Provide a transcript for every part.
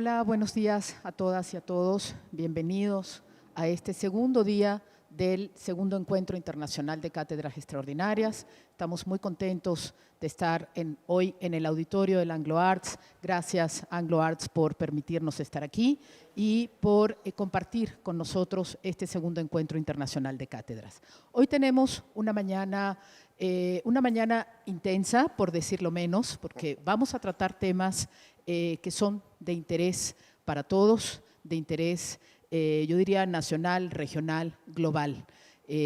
Hola, buenos días a todas y a todos. Bienvenidos a este segundo día del segundo encuentro internacional de cátedras extraordinarias. Estamos muy contentos de estar hoy en el auditorio del Anglo Arts. Gracias, Anglo Arts, por permitirnos estar aquí y por compartir con nosotros este segundo encuentro internacional de cátedras. Hoy tenemos una mañana intensa, por decirlo menos, porque vamos a tratar temas que son de interés para todos, de interés, yo diría, nacional, regional, global.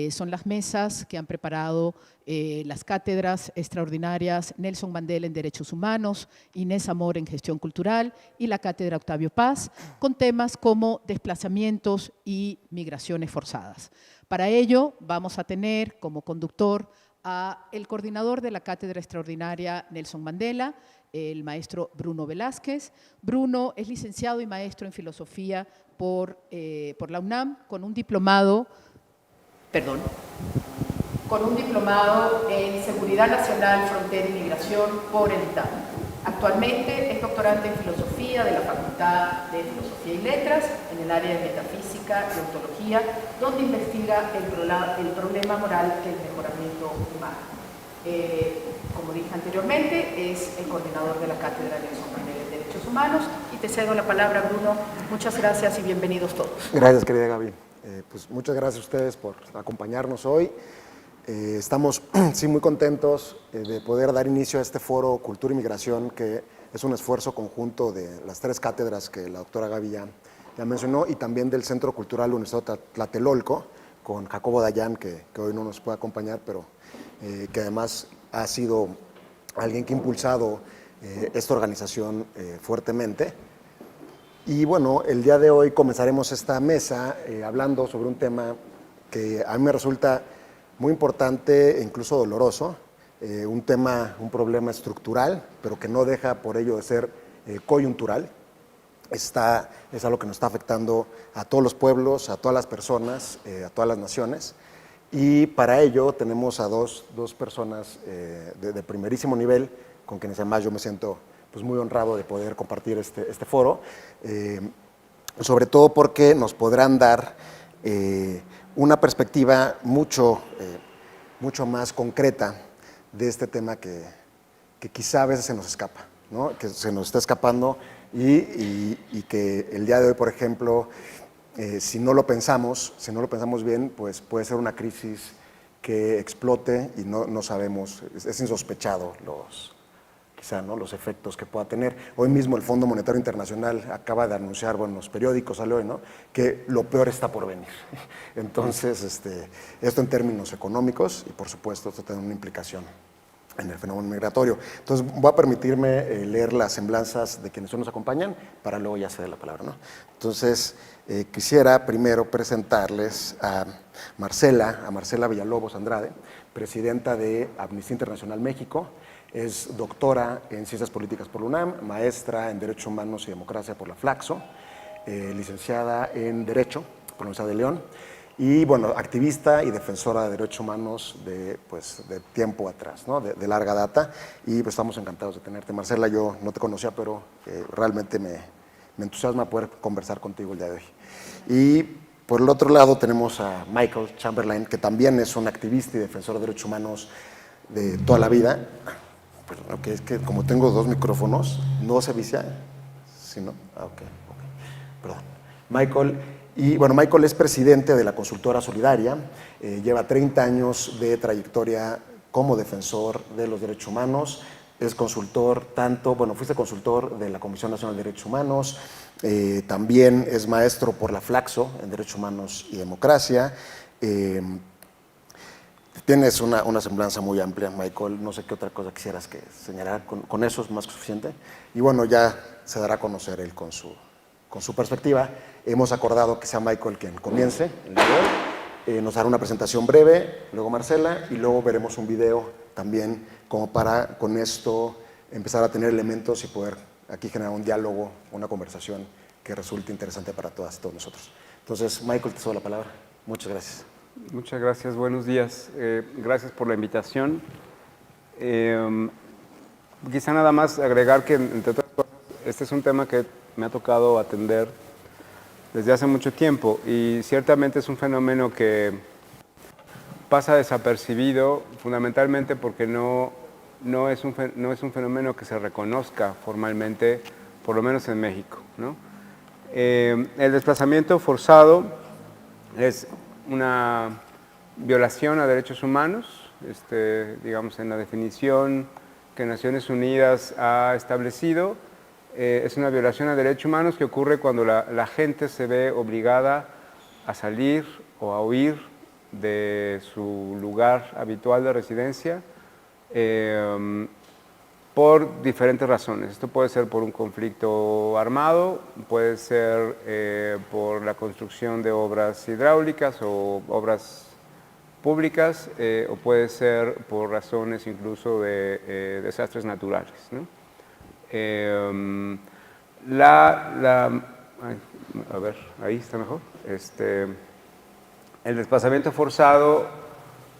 Son las mesas que han preparado las cátedras extraordinarias Nelson Mandela en Derechos Humanos, Inés Amor en Gestión Cultural y la cátedra Octavio Paz, con temas como desplazamientos y migraciones forzadas. Para ello vamos a tener como conductor a el coordinador de la cátedra extraordinaria Nelson Mandela, el maestro Bruno Velázquez. Bruno es licenciado y maestro en filosofía por la UNAM con un diplomado en Seguridad Nacional, Frontera y Migración por el ITAM. Actualmente es doctorante en filosofía de la Facultad de Filosofía y Letras en el área de metafísica y ontología, donde investiga el problema moral del mejoramiento humano. Como dije anteriormente, es el coordinador de la cátedra Nelson Mandela en Derechos Humanos. Y te cedo la palabra, Bruno. Muchas gracias y bienvenidos todos. Gracias, querida Gaby. Pues muchas gracias a ustedes por acompañarnos hoy. Estamos sí, muy contentos de poder dar inicio a este foro Cultura y Migración, que es un esfuerzo conjunto de las tres cátedras que la doctora Gaby ya mencionó, y también del Centro Cultural Universidad Tlatelolco, con Jacobo Dayan, que hoy no nos puede acompañar, pero que además ha sido alguien que ha impulsado esta organización fuertemente. Y bueno, el día de hoy comenzaremos esta mesa hablando sobre un tema que a mí me resulta muy importante e incluso doloroso, un problema estructural, pero que no deja por ello de ser coyuntural. Es algo que nos está afectando a todos los pueblos, a todas las personas, a todas las naciones. Y para ello tenemos a dos personas de primerísimo nivel, con quienes además yo me siento pues, muy honrado de poder compartir este foro, sobre todo porque nos podrán dar una perspectiva mucho más concreta de este tema que quizá a veces se nos escapa, ¿no? Que se nos está escapando y que el día de hoy, por ejemplo, si no lo pensamos bien, pues puede ser una crisis que explote y no sabemos, es insospechado quizá, ¿no?, los efectos que pueda tener. Hoy mismo el Fondo Monetario Internacional acaba de anunciar, bueno, en los periódicos sale hoy, ¿no?, que lo peor está por venir. Entonces, esto en términos económicos y por supuesto esto tiene una implicación en el fenómeno migratorio. Entonces voy a permitirme leer las semblanzas de quienes hoy nos acompañan para luego ya ceder la palabra, ¿no? Entonces quisiera primero presentarles a Marcela Villalobos Andrade, presidenta de Amnistía Internacional México. Es doctora en Ciencias Políticas por la UNAM, maestra en Derechos Humanos y Democracia por la Flaxo, licenciada en Derecho por la Universidad de León y, bueno, activista y defensora de derechos humanos de tiempo atrás, ¿no?, de larga data. Y pues estamos encantados de tenerte. Marcela, yo no te conocía, pero realmente me entusiasma poder conversar contigo el día de hoy. Y por el otro lado tenemos a Michael Chamberlain, que también es un activista y defensor de derechos humanos de toda la vida. Okay, es que como tengo dos micrófonos, no se vicia, ¿sí, no? Ok, perdón. Michael es presidente de la consultora Solidaria, lleva 30 años de trayectoria como defensor de los derechos humanos, es consultor fuiste consultor de la Comisión Nacional de Derechos Humanos, también es maestro por la Flaxo en Derechos Humanos y Democracia. Tienes una semblanza muy amplia, Michael. No sé qué otra cosa quisieras que señalar. Con eso es más que suficiente. Y bueno, ya se dará a conocer él con su perspectiva. Hemos acordado que sea Michael quien comience el día de hoy. Nos hará una presentación breve, luego Marcela, y luego veremos un video también como para con esto empezar a tener elementos y poder aquí generar un diálogo, una conversación que resulte interesante para todas y todos nosotros. Entonces, Michael, te cedo la palabra. Muchas gracias. Muchas gracias, buenos días. Gracias por la invitación. Quizá nada más agregar que, entre otras cosas, este es un tema que me ha tocado atender desde hace mucho tiempo, y ciertamente es un fenómeno que pasa desapercibido, fundamentalmente porque no es un fenómeno que se reconozca formalmente, por lo menos en México, ¿no? El desplazamiento forzado es una violación a derechos humanos, digamos, en la definición que Naciones Unidas ha establecido. Es una violación a derechos humanos que ocurre cuando la gente se ve obligada a salir o a huir de su lugar habitual de residencia por diferentes razones. Esto puede ser por un conflicto armado, puede ser por la construcción de obras hidráulicas o obras públicas, o puede ser por razones incluso de desastres naturales, ¿no? A ver, ahí está mejor. El desplazamiento forzado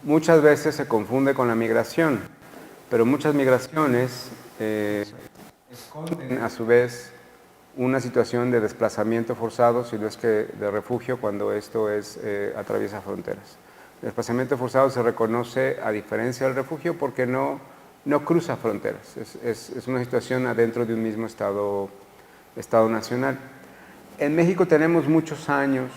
muchas veces se confunde con la migración, pero muchas migraciones esconden a su vez una situación de desplazamiento forzado, si no es que de refugio, cuando esto atraviesa fronteras. El desplazamiento forzado se reconoce a diferencia del refugio porque no cruza fronteras, es una situación adentro de un mismo estado nacional. En México tenemos muchos años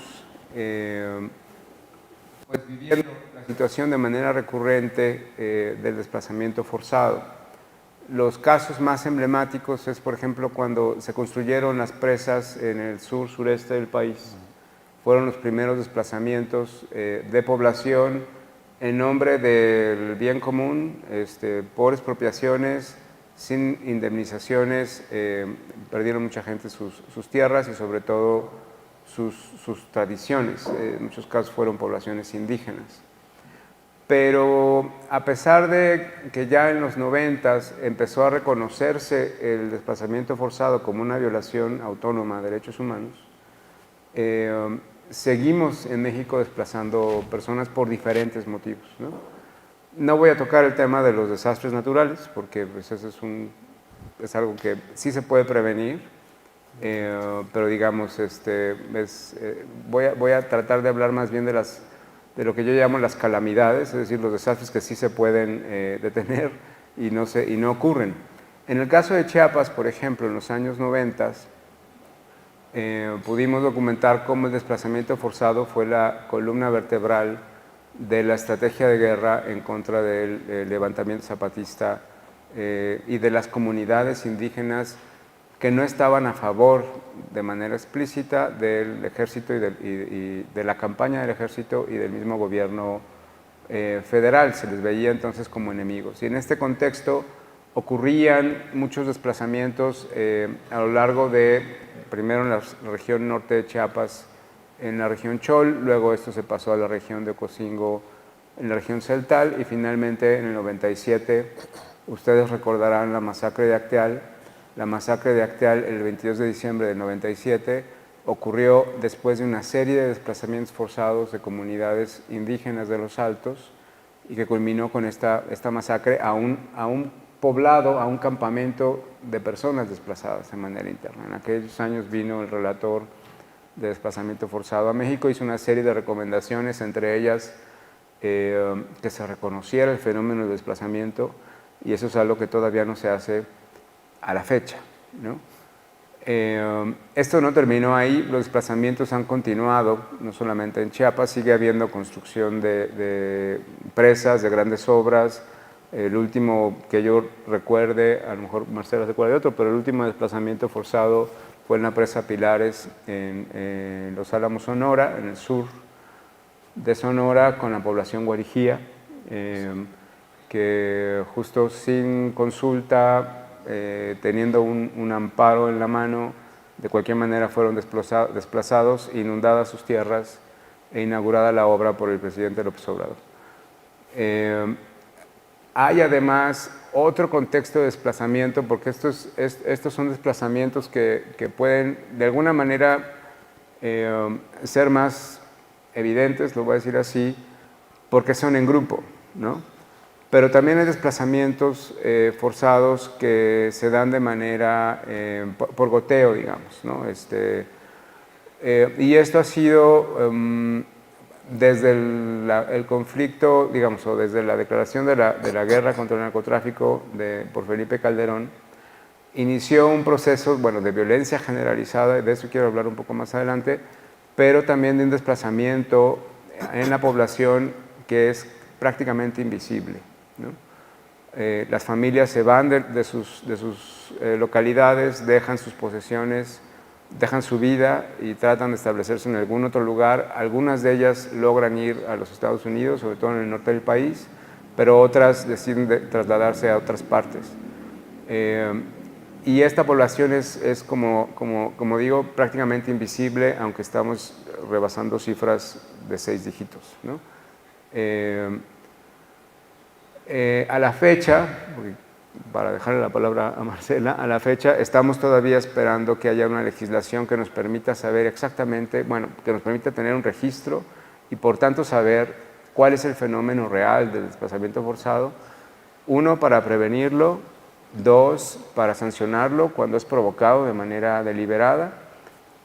pues viviendo la situación de manera recurrente del desplazamiento forzado. Los casos más emblemáticos es, por ejemplo, cuando se construyeron las presas en el sureste del país. Fueron los primeros desplazamientos de población en nombre del bien común, por expropiaciones, sin indemnizaciones. Perdieron mucha gente sus tierras y sobre todo sus tradiciones. En muchos casos fueron poblaciones indígenas. Pero a pesar de que ya en los 90s empezó a reconocerse el desplazamiento forzado como una violación autónoma de derechos humanos, seguimos en México desplazando personas por diferentes motivos, ¿no? No voy a tocar el tema de los desastres naturales, porque pues, eso es algo que sí se puede prevenir, pero digamos, voy a tratar de hablar más bien de lo que yo llamo las calamidades, es decir, los desastres que sí se pueden detener y no ocurren. En el caso de Chiapas, por ejemplo, en los años 90, pudimos documentar cómo el desplazamiento forzado fue la columna vertebral de la estrategia de guerra en contra del levantamiento zapatista y de las comunidades indígenas que no estaban a favor de manera explícita del ejército y de la campaña del ejército y del mismo gobierno federal. Se les veía entonces como enemigos. Y en este contexto ocurrían muchos desplazamientos a lo largo de, primero en la región norte de Chiapas, en la región Chol, luego esto se pasó a la región de Ocosingo, en la región Celtal, y finalmente en el 97, ustedes recordarán la masacre de Acteal. La masacre de Acteal, el 22 de diciembre del 97, ocurrió después de una serie de desplazamientos forzados de comunidades indígenas de los Altos y que culminó con esta masacre a un poblado, a un campamento de personas desplazadas de manera interna. En aquellos años vino el relator de desplazamiento forzado a México, hizo una serie de recomendaciones, entre ellas que se reconociera el fenómeno del desplazamiento, y eso es algo que todavía no se hace a la fecha, ¿no? Esto no terminó ahí, los desplazamientos han continuado, no solamente en Chiapas, sigue habiendo construcción de presas, de grandes obras. El último que yo recuerde, a lo mejor Marcela se acuerda de otro, pero el último desplazamiento forzado fue en la presa Pilares, en Los Álamos, Sonora, en el sur de Sonora, con la población guarijía, que justo sin consulta, teniendo un amparo en la mano, de cualquier manera fueron desplazados, inundadas sus tierras e inaugurada la obra por el presidente López Obrador. Hay además otro contexto de desplazamiento, porque estos son desplazamientos que pueden de alguna manera ser más evidentes, lo voy a decir así, porque son en grupo, ¿no? pero también hay desplazamientos forzados que se dan de manera, por goteo, digamos, ¿no? Y esto ha sido desde el conflicto, digamos, o desde la declaración de la guerra contra el narcotráfico por Felipe Calderón, inició un proceso, bueno, de violencia generalizada, y de eso quiero hablar un poco más adelante, pero también de un desplazamiento en la población que es prácticamente invisible, ¿no? Las familias se van de sus localidades, dejan sus posesiones, dejan su vida y tratan de establecerse en algún otro lugar. Algunas de ellas logran ir a los Estados Unidos, sobre todo en el norte del país, pero otras deciden trasladarse a otras partes. Y esta población es como digo, prácticamente invisible, aunque estamos rebasando cifras de 6 dígitos, ¿no? A la fecha, para dejarle la palabra a Marcela, a la fecha estamos todavía esperando que haya una legislación que nos permita saber exactamente, bueno, que nos permita tener un registro y por tanto saber cuál es el fenómeno real del desplazamiento forzado. Uno, para prevenirlo; dos, para sancionarlo cuando es provocado de manera deliberada;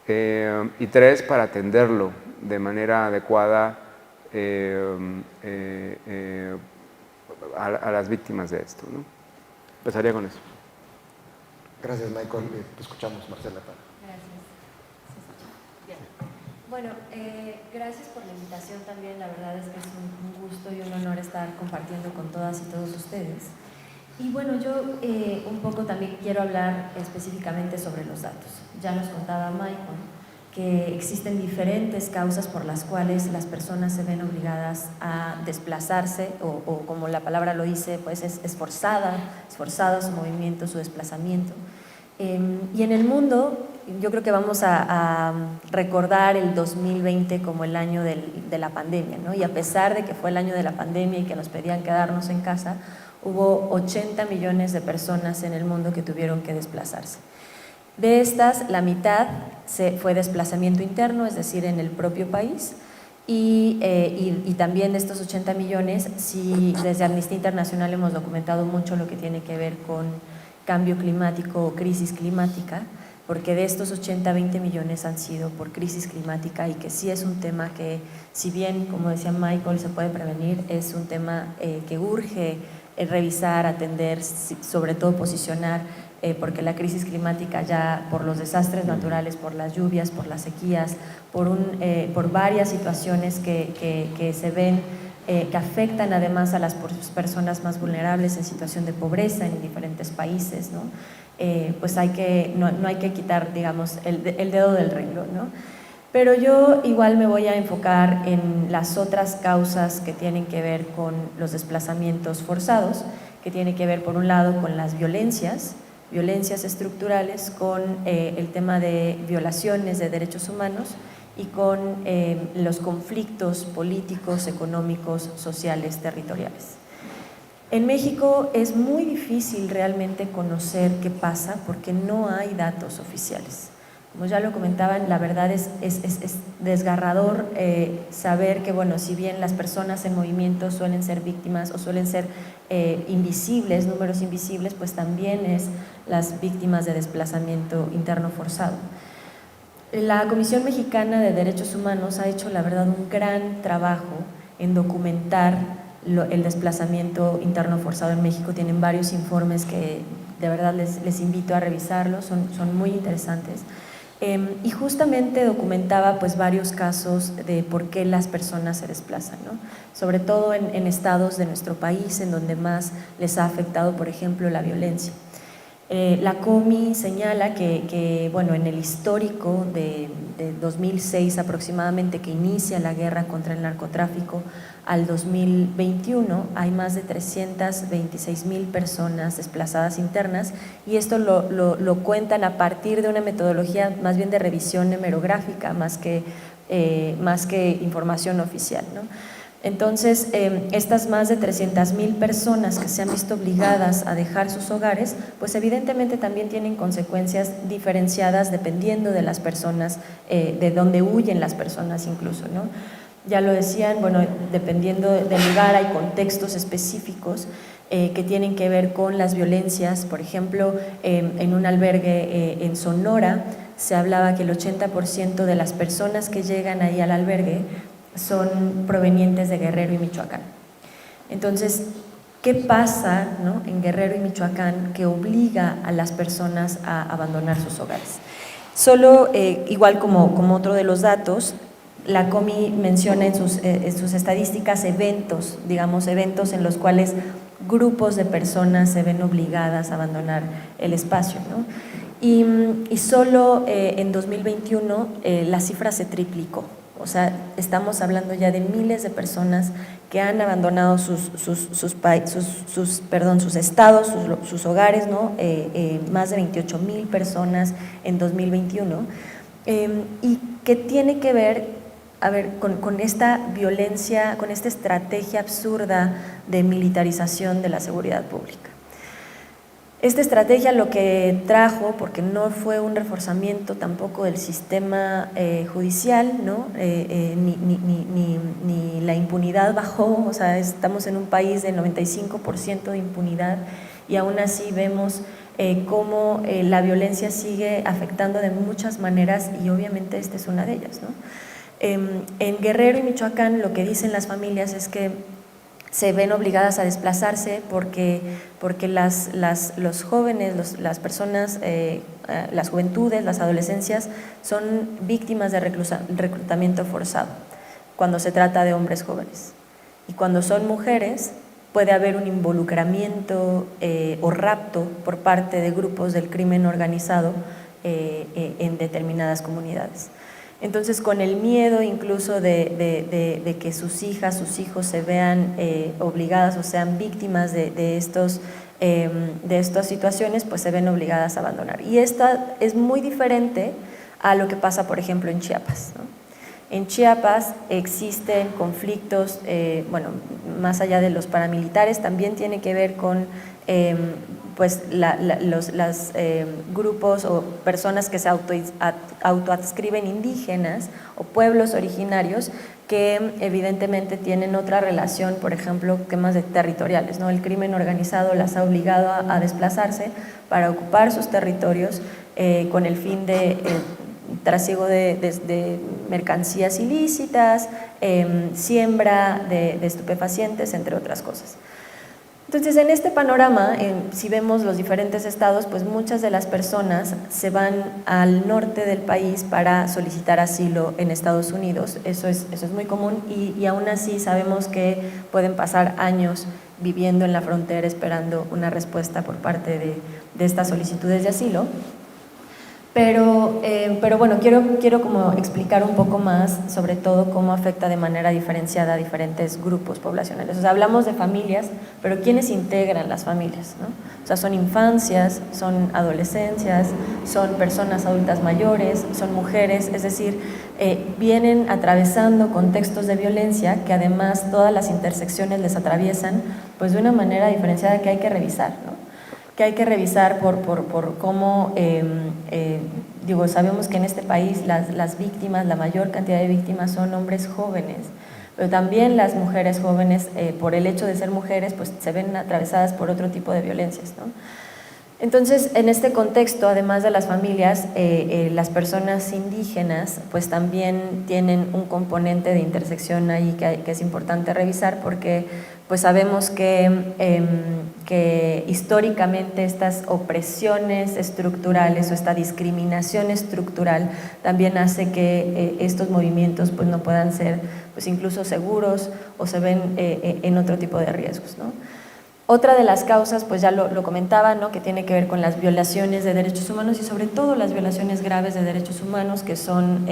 y tres, para atenderlo de manera adecuada a las víctimas de esto, ¿no? Empezaría con eso. Gracias, Michael. Te escuchamos, Marcela. Gracias. Bueno, gracias por la invitación también. La verdad es que es un gusto y un honor estar compartiendo con todas y todos ustedes. Y bueno, yo un poco también quiero hablar específicamente sobre los datos. Ya nos contaba Michael que existen diferentes causas por las cuales las personas se ven obligadas a desplazarse o como la palabra lo dice, pues es forzado su movimiento, su desplazamiento. Y en el mundo, yo creo que vamos a recordar el 2020 como el año de la pandemia, ¿no? Y a pesar de que fue el año de la pandemia y que nos pedían quedarnos en casa, hubo 80 millones de personas en el mundo que tuvieron que desplazarse. De estas, la mitad fue desplazamiento interno, es decir, en el propio país, y también de estos 80 millones, sí, desde Amnistía Internacional hemos documentado mucho lo que tiene que ver con cambio climático o crisis climática, porque de estos 80, 20 millones han sido por crisis climática y que sí es un tema que, si bien, como decía Michael, se puede prevenir, es un tema que urge revisar, atender, sobre todo posicionar, porque la crisis climática ya por los desastres naturales, por las lluvias, por las sequías, por varias situaciones que se ven, que afectan además a las personas más vulnerables en situación de pobreza en diferentes países, ¿no? Pues no hay que quitar, digamos, el dedo del renglón, ¿no? Pero yo igual me voy a enfocar en las otras causas que tienen que ver con los desplazamientos forzados, que tiene que ver por un lado con las violencias estructurales, con el tema de violaciones de derechos humanos y con los conflictos políticos, económicos, sociales, territoriales. En México es muy difícil realmente conocer qué pasa porque no hay datos oficiales. Como ya lo comentaban, la verdad es desgarrador saber que, bueno, si bien las personas en movimiento suelen ser víctimas o suelen ser invisibles, números invisibles, pues también es las víctimas de desplazamiento interno forzado. La Comisión Mexicana de Derechos Humanos ha hecho, la verdad, un gran trabajo en documentar el desplazamiento interno forzado en México. Tienen varios informes que de verdad les invito a revisarlos, son muy interesantes. Y justamente documentaba pues varios casos de por qué las personas se desplazan, ¿no? Sobre todo en estados de nuestro país en donde más les ha afectado, por ejemplo, la violencia. La COMI señala que bueno, en el histórico de 2006 aproximadamente, que inicia la guerra contra el narcotráfico, al 2021 hay más de 326,000 personas desplazadas internas, y esto lo cuentan a partir de una metodología más bien de revisión hemerográfica más que información oficial, ¿no? Entonces, estas más de 300,000 personas que se han visto obligadas a dejar sus hogares, pues evidentemente también tienen consecuencias diferenciadas dependiendo de las personas, de dónde huyen las personas incluso, ¿no? Ya lo decían, bueno, dependiendo del lugar hay contextos específicos que tienen que ver con las violencias. Por ejemplo, en un albergue en Sonora se hablaba que el 80% de las personas que llegan ahí al albergue son provenientes de Guerrero y Michoacán. Entonces, ¿qué pasa, ¿no?, en Guerrero y Michoacán que obliga a las personas a abandonar sus hogares? Solo, igual como otro de los datos, la COMI menciona en sus estadísticas eventos, digamos, eventos en los cuales grupos de personas se ven obligadas a abandonar el espacio, ¿no? Y solo en 2021 la cifra se triplicó. O sea, estamos hablando ya de miles de personas que han abandonado sus estados, sus hogares, ¿no? Más de 28,000 personas en 2021, y que tiene que ver, con esta violencia, con esta estrategia absurda de militarización de la seguridad pública. Esta estrategia lo que trajo, porque no fue un reforzamiento tampoco del sistema judicial, ¿no? Ni la impunidad bajó. O sea, estamos en un país de 95% de impunidad y aún así vemos cómo la violencia sigue afectando de muchas maneras y obviamente esta es una de ellas, ¿no? En Guerrero y Michoacán lo que dicen las familias es que se ven obligadas a desplazarse porque los jóvenes, las personas, las juventudes, las adolescencias son víctimas de reclutamiento forzado cuando se trata de hombres jóvenes. Y cuando son mujeres puede haber un involucramiento o rapto por parte de grupos del crimen organizado en determinadas comunidades. Entonces, con el miedo incluso de que sus hijas, sus hijos se vean obligadas o sean víctimas de estas situaciones, pues se ven obligadas a abandonar. Y esta es muy diferente a lo que pasa, por ejemplo, en Chiapas, ¿no? En Chiapas existen conflictos, bueno, más allá de los paramilitares, también tiene que ver con pues los grupos o personas que se autoadscriben indígenas o pueblos originarios que evidentemente tienen otra relación, por ejemplo, temas territoriales, ¿no? El crimen organizado las ha obligado a desplazarse para ocupar sus territorios con el fin de trasiego de mercancías ilícitas, siembra de estupefacientes, entre otras cosas. Entonces, en este panorama, si vemos los diferentes estados, pues muchas de las personas se van al norte del país para solicitar asilo en Estados Unidos. Eso es muy común y aún así sabemos que pueden pasar años viviendo en la frontera esperando una respuesta por parte de estas solicitudes de asilo. Pero bueno, quiero como explicar un poco más sobre todo cómo afecta de manera diferenciada a diferentes grupos poblacionales. O sea, hablamos de familias, pero ¿quiénes integran las familias, no? O sea, son infancias, son adolescencias, son personas adultas mayores, son mujeres, es decir, vienen atravesando contextos de violencia que además todas las intersecciones les atraviesan pues de una manera diferenciada que hay que revisar, ¿no? Que hay que revisar por cómo, digo, sabemos que en este país las víctimas, la mayor cantidad de víctimas son hombres jóvenes, pero también las mujeres jóvenes, por el hecho de ser mujeres, pues se ven atravesadas por otro tipo de violencias, ¿no? Entonces, en este contexto, además de las familias, las personas indígenas pues también tienen un componente de intersección ahí que es importante revisar porque pues sabemos que históricamente estas opresiones estructurales o esta discriminación estructural también hace que estos movimientos pues no puedan ser pues incluso seguros o se ven en otro tipo de riesgos, ¿no? Otra de las causas, pues ya lo comentaba, ¿no?, que tiene que ver con las violaciones de derechos humanos y sobre todo las violaciones graves de derechos humanos, que son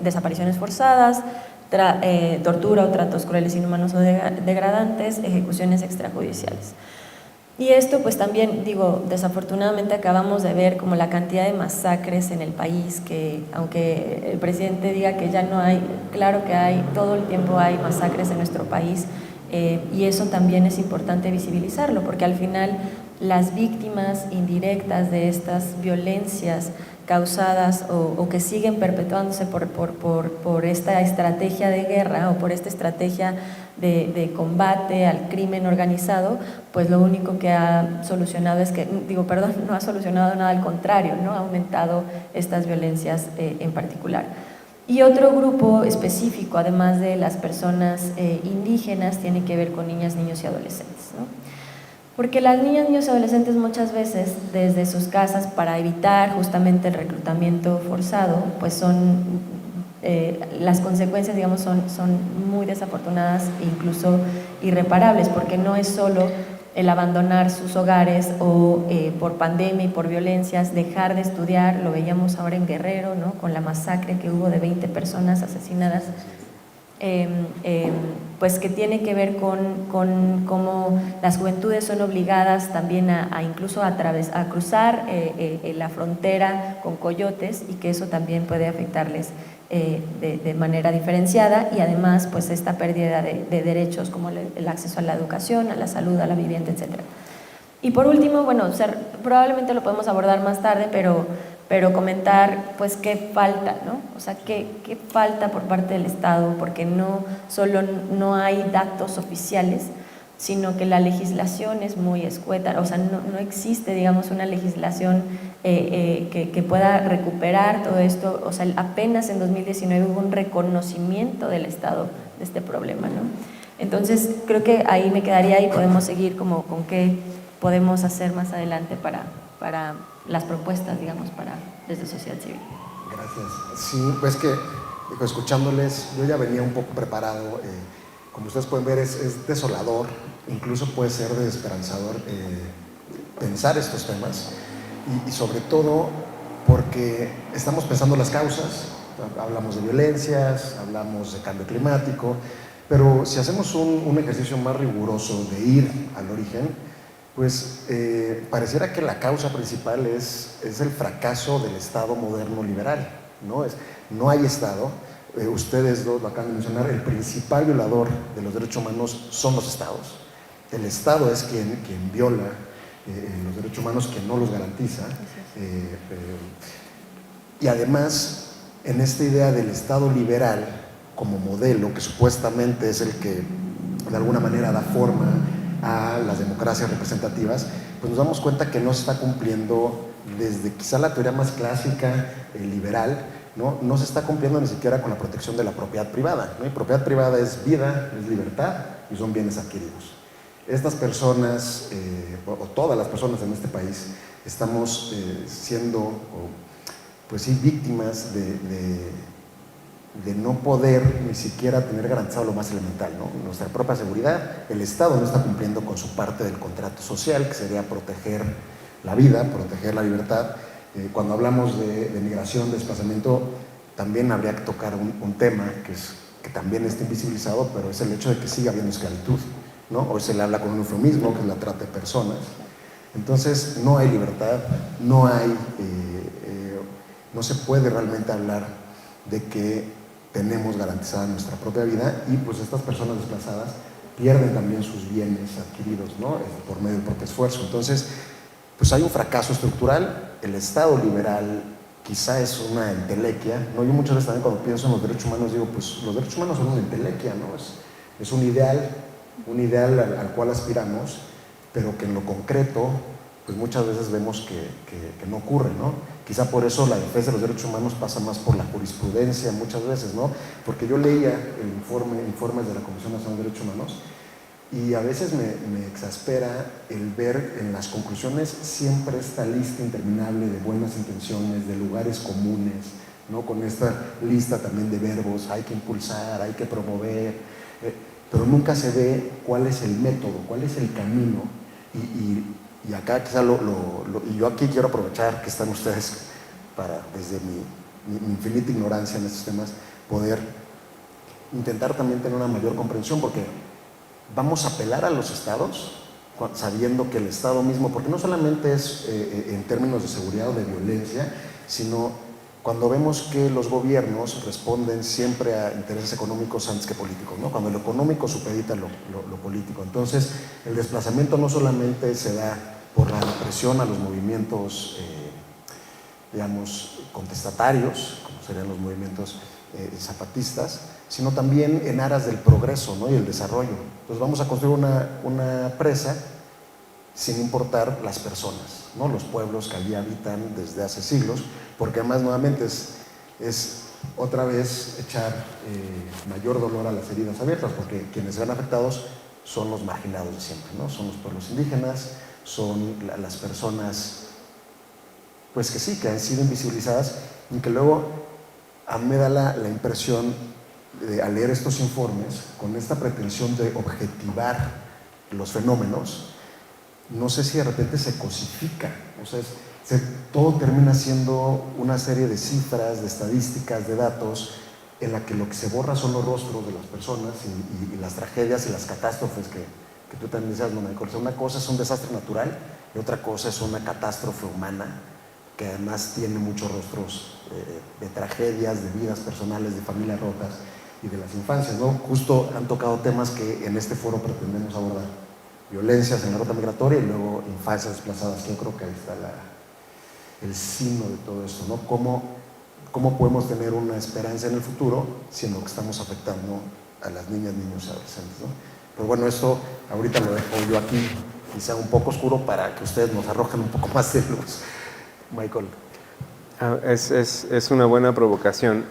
desapariciones forzadas, tortura o tratos crueles, inhumanos o degradantes, ejecuciones extrajudiciales. Y esto pues también, digo, desafortunadamente acabamos de ver como la cantidad de masacres en el país, que aunque el presidente diga que ya no hay, claro que hay, todo el tiempo hay masacres en nuestro país. Y eso también es importante visibilizarlo, porque al final las víctimas indirectas de estas violencias causadas o que siguen perpetuándose por esta estrategia de guerra o por esta estrategia de combate al crimen organizado, pues lo único que ha solucionado es que, no ha solucionado nada, al contrario, ¿no? Ha aumentado estas violencias en particular. Y otro grupo específico, además de las personas indígenas, tiene que ver con niñas, niños y adolescentes, ¿no? Porque las niñas, niños y adolescentes muchas veces desde sus casas, para evitar justamente el reclutamiento forzado, pues las consecuencias, digamos, son muy desafortunadas e incluso irreparables, porque no es solo el abandonar sus hogares o por pandemia y por violencias, dejar de estudiar. Lo veíamos ahora en Guerrero, ¿no? Con la masacre que hubo de 20 personas asesinadas, pues que tiene que ver con cómo las juventudes son obligadas también incluso a cruzar la frontera con coyotes, y que eso también puede afectarles de manera diferenciada, y además pues esta pérdida de derechos como el acceso a la educación, a la salud, a la vivienda, etc. Y por último, bueno, probablemente lo podemos abordar más tarde, pero comentar pues qué falta, ¿no? O sea, qué falta por parte del Estado, porque no solo no hay datos oficiales, sino que la legislación es muy escueta. O sea, no existe, digamos, una legislación que pueda recuperar todo esto. O sea, apenas en 2019 hubo un reconocimiento del Estado de este problema, ¿no? Entonces, creo que ahí me quedaría y podemos seguir como con qué podemos hacer más adelante para las propuestas, digamos, desde sociedad civil. Gracias. Sí, pues que escuchándoles, yo ya venía un poco preparado. Como ustedes pueden ver, es desolador, incluso puede ser desesperanzador pensar estos temas, y sobre todo porque estamos pensando las causas. Hablamos de violencias, hablamos de cambio climático, pero si hacemos un ejercicio más riguroso de ir al origen, pues pareciera que la causa principal es el fracaso del Estado moderno liberal, ¿no? No hay Estado. Ustedes dos lo acaban de mencionar, el principal violador de los derechos humanos son los Estados. El Estado es quien viola los derechos humanos, quien no los garantiza. Y además, en esta idea del Estado liberal como modelo, que supuestamente es el que de alguna manera da forma a las democracias representativas, pues nos damos cuenta que no se está cumpliendo desde quizá la teoría más clásica, liberal, no se está cumpliendo ni siquiera con la protección de la propiedad privada, ¿no? Y propiedad privada es vida, es libertad y son bienes adquiridos. Estas personas, o todas las personas en este país, estamos siendo, pues sí, víctimas de no poder ni siquiera tener garantizado lo más elemental, ¿no? Nuestra propia seguridad. El Estado no está cumpliendo con su parte del contrato social, que sería proteger la vida, proteger la libertad. Cuando hablamos de migración, de desplazamiento, también habría que tocar un tema que también está invisibilizado, pero es el hecho de que sigue habiendo esclavitud, ¿no? Hoy se le habla con un eufemismo, que es la trata de personas. Entonces no hay libertad, no se puede realmente hablar de que tenemos garantizada nuestra propia vida, y pues estas personas desplazadas pierden también sus bienes adquiridos, ¿no? Por medio del propio esfuerzo. Entonces, pues hay un fracaso estructural. El Estado liberal quizá es una entelequia, ¿no? Yo muchas veces también cuando pienso en los derechos humanos digo, pues los derechos humanos son una entelequia, ¿no? Es un ideal al cual aspiramos, pero que en lo concreto pues muchas veces vemos que no ocurre, ¿no? Quizá por eso la defensa de los derechos humanos pasa más por la jurisprudencia muchas veces, ¿no? Porque yo leía informes de la Comisión Nacional de Derechos Humanos, y a veces me exaspera el ver en las conclusiones siempre esta lista interminable de buenas intenciones, de lugares comunes, ¿no? Con esta lista también de verbos, hay que impulsar, hay que promover, pero nunca se ve cuál es el método, cuál es el camino. Y acá quizá y yo aquí quiero aprovechar que están ustedes para, desde mi infinita ignorancia en estos temas, poder intentar también tener una mayor comprensión, porque vamos a apelar a los estados sabiendo que el Estado mismo, porque no solamente es en términos de seguridad o de violencia, sino cuando vemos que los gobiernos responden siempre a intereses económicos antes que políticos, ¿no? Cuando lo económico supedita lo político. Entonces, el desplazamiento no solamente se da por la represión a los movimientos digamos, contestatarios, como serían los movimientos zapatistas, sino también en aras del progreso, ¿no? Y el desarrollo. Entonces vamos a construir una presa sin importar las personas, ¿no? Los pueblos que allí habitan desde hace siglos, porque además nuevamente es otra vez echar mayor dolor a las heridas abiertas, porque quienes se ven afectados son los marginados de siempre, ¿no? Son los pueblos indígenas, son las personas pues que sí, que han sido invisibilizadas y que luego a mí me da la impresión al leer estos informes, con esta pretensión de objetivar los fenómenos, no sé si de repente se cosifica, o sea, todo termina siendo una serie de cifras, de estadísticas, de datos, en la que lo que se borra son los rostros de las personas y las tragedias y las catástrofes que tú también decías, Mónica. O sea, una cosa es un desastre natural y otra cosa es una catástrofe humana, que además tiene muchos rostros de tragedias, de vidas personales, de familias rotas y de las infancias, ¿no? Justo han tocado temas que en este foro pretendemos abordar: violencias en la ruta migratoria y luego infancias desplazadas, que yo creo que ahí está el sino de todo esto, ¿no? ¿Cómo podemos tener una esperanza en el futuro si en lo que estamos afectando a las niñas, niños y adolescentes, ¿no? Pero bueno, esto ahorita lo dejo yo aquí, quizá un poco oscuro, para que ustedes nos arrojen un poco más de luz. Michael. Es una buena provocación.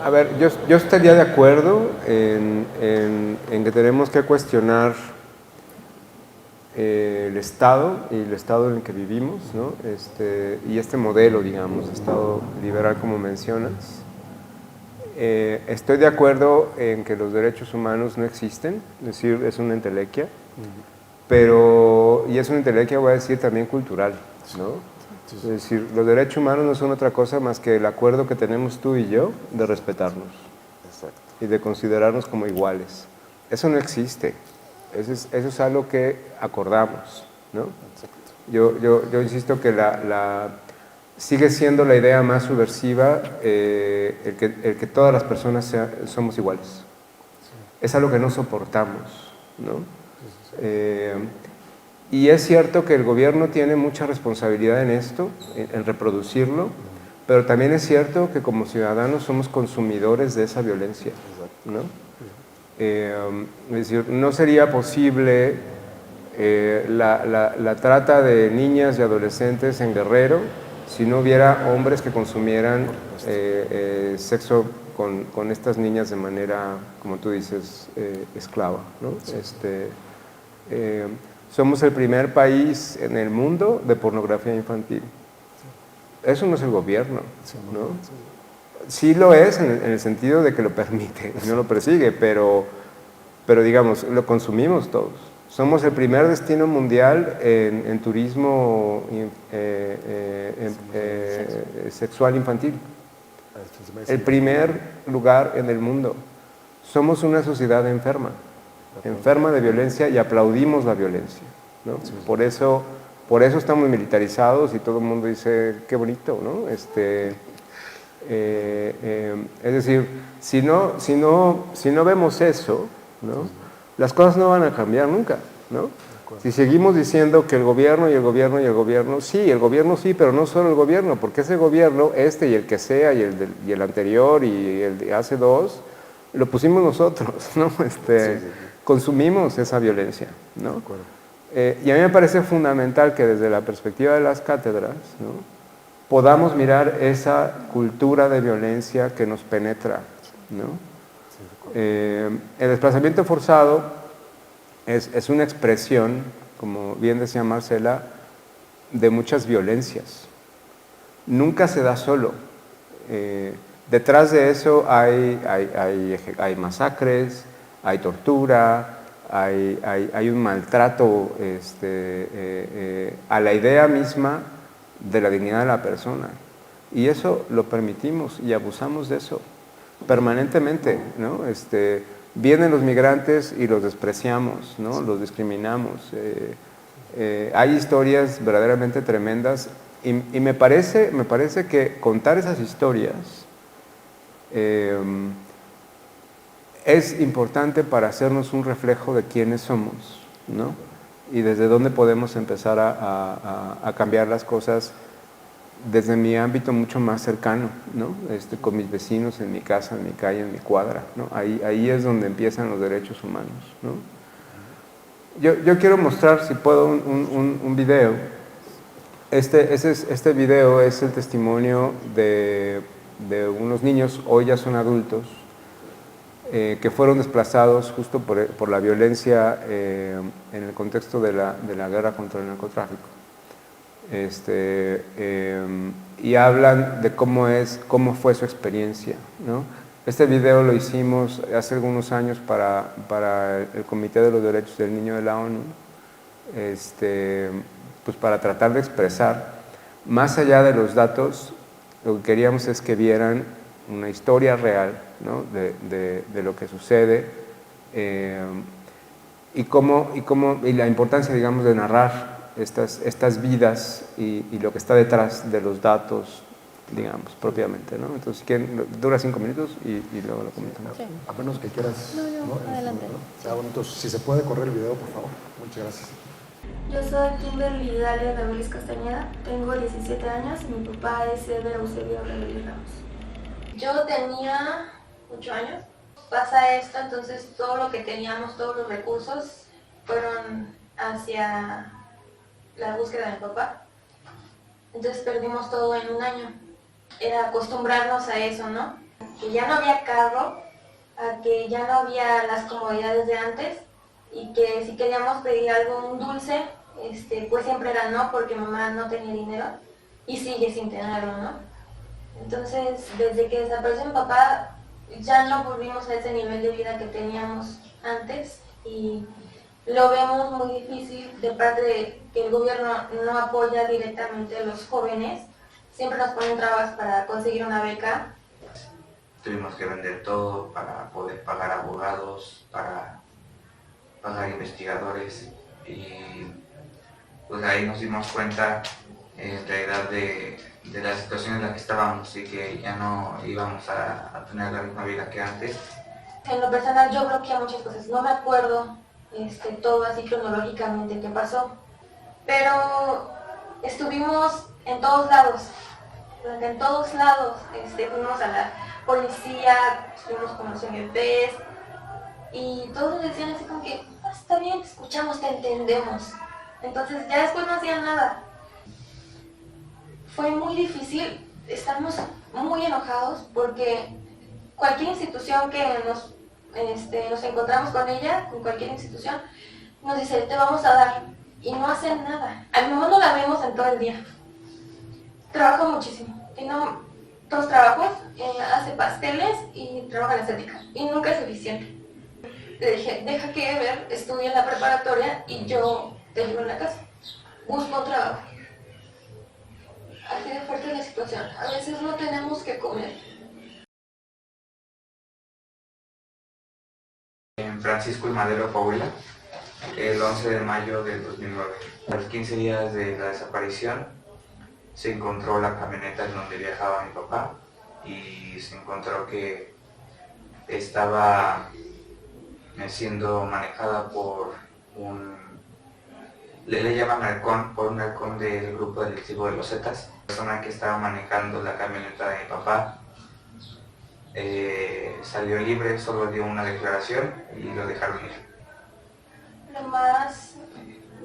A ver, yo estaría de acuerdo en que tenemos que cuestionar el Estado y el Estado en el que vivimos, ¿no? Y este modelo, digamos, de Estado liberal como mencionas. Estoy de acuerdo en que los derechos humanos no existen, es decir, es una entelequia, y es una entelequia, voy a decir, también cultural, ¿no? Es decir, los derechos humanos no son otra cosa más que el acuerdo que tenemos tú y yo de respetarnos. Exacto. Y de considerarnos como iguales. Eso no existe. Eso es algo que acordamos, ¿no? Yo insisto que sigue siendo la idea más subversiva el que todas las personas somos iguales. Sí. Es algo que no soportamos, ¿no? Y es cierto que el gobierno tiene mucha responsabilidad en esto, en reproducirlo, pero también es cierto que como ciudadanos somos consumidores de esa violencia, ¿no? Es decir, no sería posible la trata de niñas y adolescentes en Guerrero si no hubiera hombres que consumieran sexo con estas niñas de manera, como tú dices, esclava, ¿no? Somos el primer país en el mundo de pornografía infantil. Eso no es el gobierno, ¿no? Sí lo es en el sentido de que lo permite, no lo persigue, pero digamos, lo consumimos todos. Somos el primer destino mundial en turismo sexual infantil. El primer lugar en el mundo. Somos una sociedad enferma de violencia y aplaudimos la violencia, ¿no? Por eso estamos militarizados y todo el mundo dice, qué bonito, ¿no? Es decir, si no vemos eso, ¿no? Las cosas no van a cambiar nunca, ¿no? Si seguimos diciendo que el gobierno y el gobierno y el gobierno, sí, el gobierno sí, pero no solo el gobierno, porque ese gobierno, y el que sea, y el anterior y el de hace dos, lo pusimos nosotros, ¿no? Consumimos esa violencia, ¿no? Y a mí me parece fundamental que desde la perspectiva de las cátedras, ¿no?, podamos mirar esa cultura de violencia que nos penetra, ¿no? El desplazamiento forzado es una expresión, como bien decía Marcela, de muchas violencias. Nunca se da solo. Detrás de eso hay masacres, hay tortura, hay un maltrato a la idea misma de la dignidad de la persona. Y eso lo permitimos y abusamos de eso permanentemente, ¿no? Vienen los migrantes y los despreciamos, ¿no? Los discriminamos. Hay historias verdaderamente tremendas y me parece que contar esas historias es importante para hacernos un reflejo de quiénes somos, ¿no? y desde dónde podemos empezar a cambiar las cosas desde mi ámbito mucho más cercano, ¿no? Con mis vecinos, en mi casa, en mi calle, en mi cuadra, ¿no? Ahí es donde empiezan los derechos humanos, ¿no? Yo quiero mostrar, si puedo, un video. Este video es el testimonio de unos niños, hoy ya son adultos, que fueron desplazados justo por la violencia en el contexto de la guerra contra el narcotráfico. Y hablan de cómo fue su experiencia, ¿no? Este video lo hicimos hace algunos años para el Comité de los Derechos del Niño de la ONU, pues para tratar de expresar, más allá de los datos, lo que queríamos es que vieran una historia real, ¿no? de lo que sucede y la importancia, digamos, de narrar estas vidas y lo que está detrás de los datos, digamos, propiamente, ¿no? Entonces, dura 5 minutos y luego lo comentamos. Sí. A menos que quieras... No, adelante. Entonces, si se puede correr el video, por favor. Muchas gracias. Yo soy Kimberly Dalia Ramírez Castañeda, tengo 17 años y mi papá es Ever Eusebio Ramírez Ramos. Yo tenía 8 años, pasa esto, entonces todo lo que teníamos, todos los recursos fueron hacia la búsqueda de mi papá. Entonces perdimos todo en un año. Era acostumbrarnos a eso, ¿no? Que ya no había carro, a que ya no había las comodidades de antes y que si queríamos pedir algo, un dulce, pues siempre era no, porque mamá no tenía dinero y sigue sin tenerlo, ¿no? Entonces, desde que desapareció mi papá, ya no volvimos a ese nivel de vida que teníamos antes y lo vemos muy difícil de parte de que el gobierno no apoya directamente a los jóvenes. Siempre nos ponen trabas para conseguir una beca. Tuvimos que vender todo para poder pagar abogados, para pagar investigadores y pues ahí nos dimos cuenta en realidad de la situación en la que estábamos y que ya no íbamos a tener la misma vida que antes. En lo personal yo bloqueé muchas cosas, no me acuerdo todo así cronológicamente qué pasó, pero estuvimos en todos lados, fuimos a la policía, estuvimos con los MPs y todos decían así como que está bien, te escuchamos, te entendemos. Entonces ya después no hacían nada. Fue muy difícil, estamos muy enojados porque cualquier institución que nos encontramos con ella, con cualquier institución, nos dice, te vamos a dar, y no hacen nada. A mi mamá no la vemos en todo el día. Trabaja muchísimo, tiene 2 trabajos, hace pasteles y trabaja en la estética, y nunca es suficiente. Le dije, deja que Ever estudie en la preparatoria y yo te ayudo en la casa. Busco un trabajo. Así de fuerte la situación. A veces no tenemos que comer. En Francisco y Madero, Coahuila, el 11 de mayo del 2009. A los 15 días de la desaparición se encontró la camioneta en donde viajaba mi papá y se encontró que estaba siendo manejada por le llaman halcón, por un halcón del grupo delictivo de los Zetas. La persona que estaba manejando la camioneta de mi papá salió libre, solo dio una declaración y lo dejaron ir. Lo más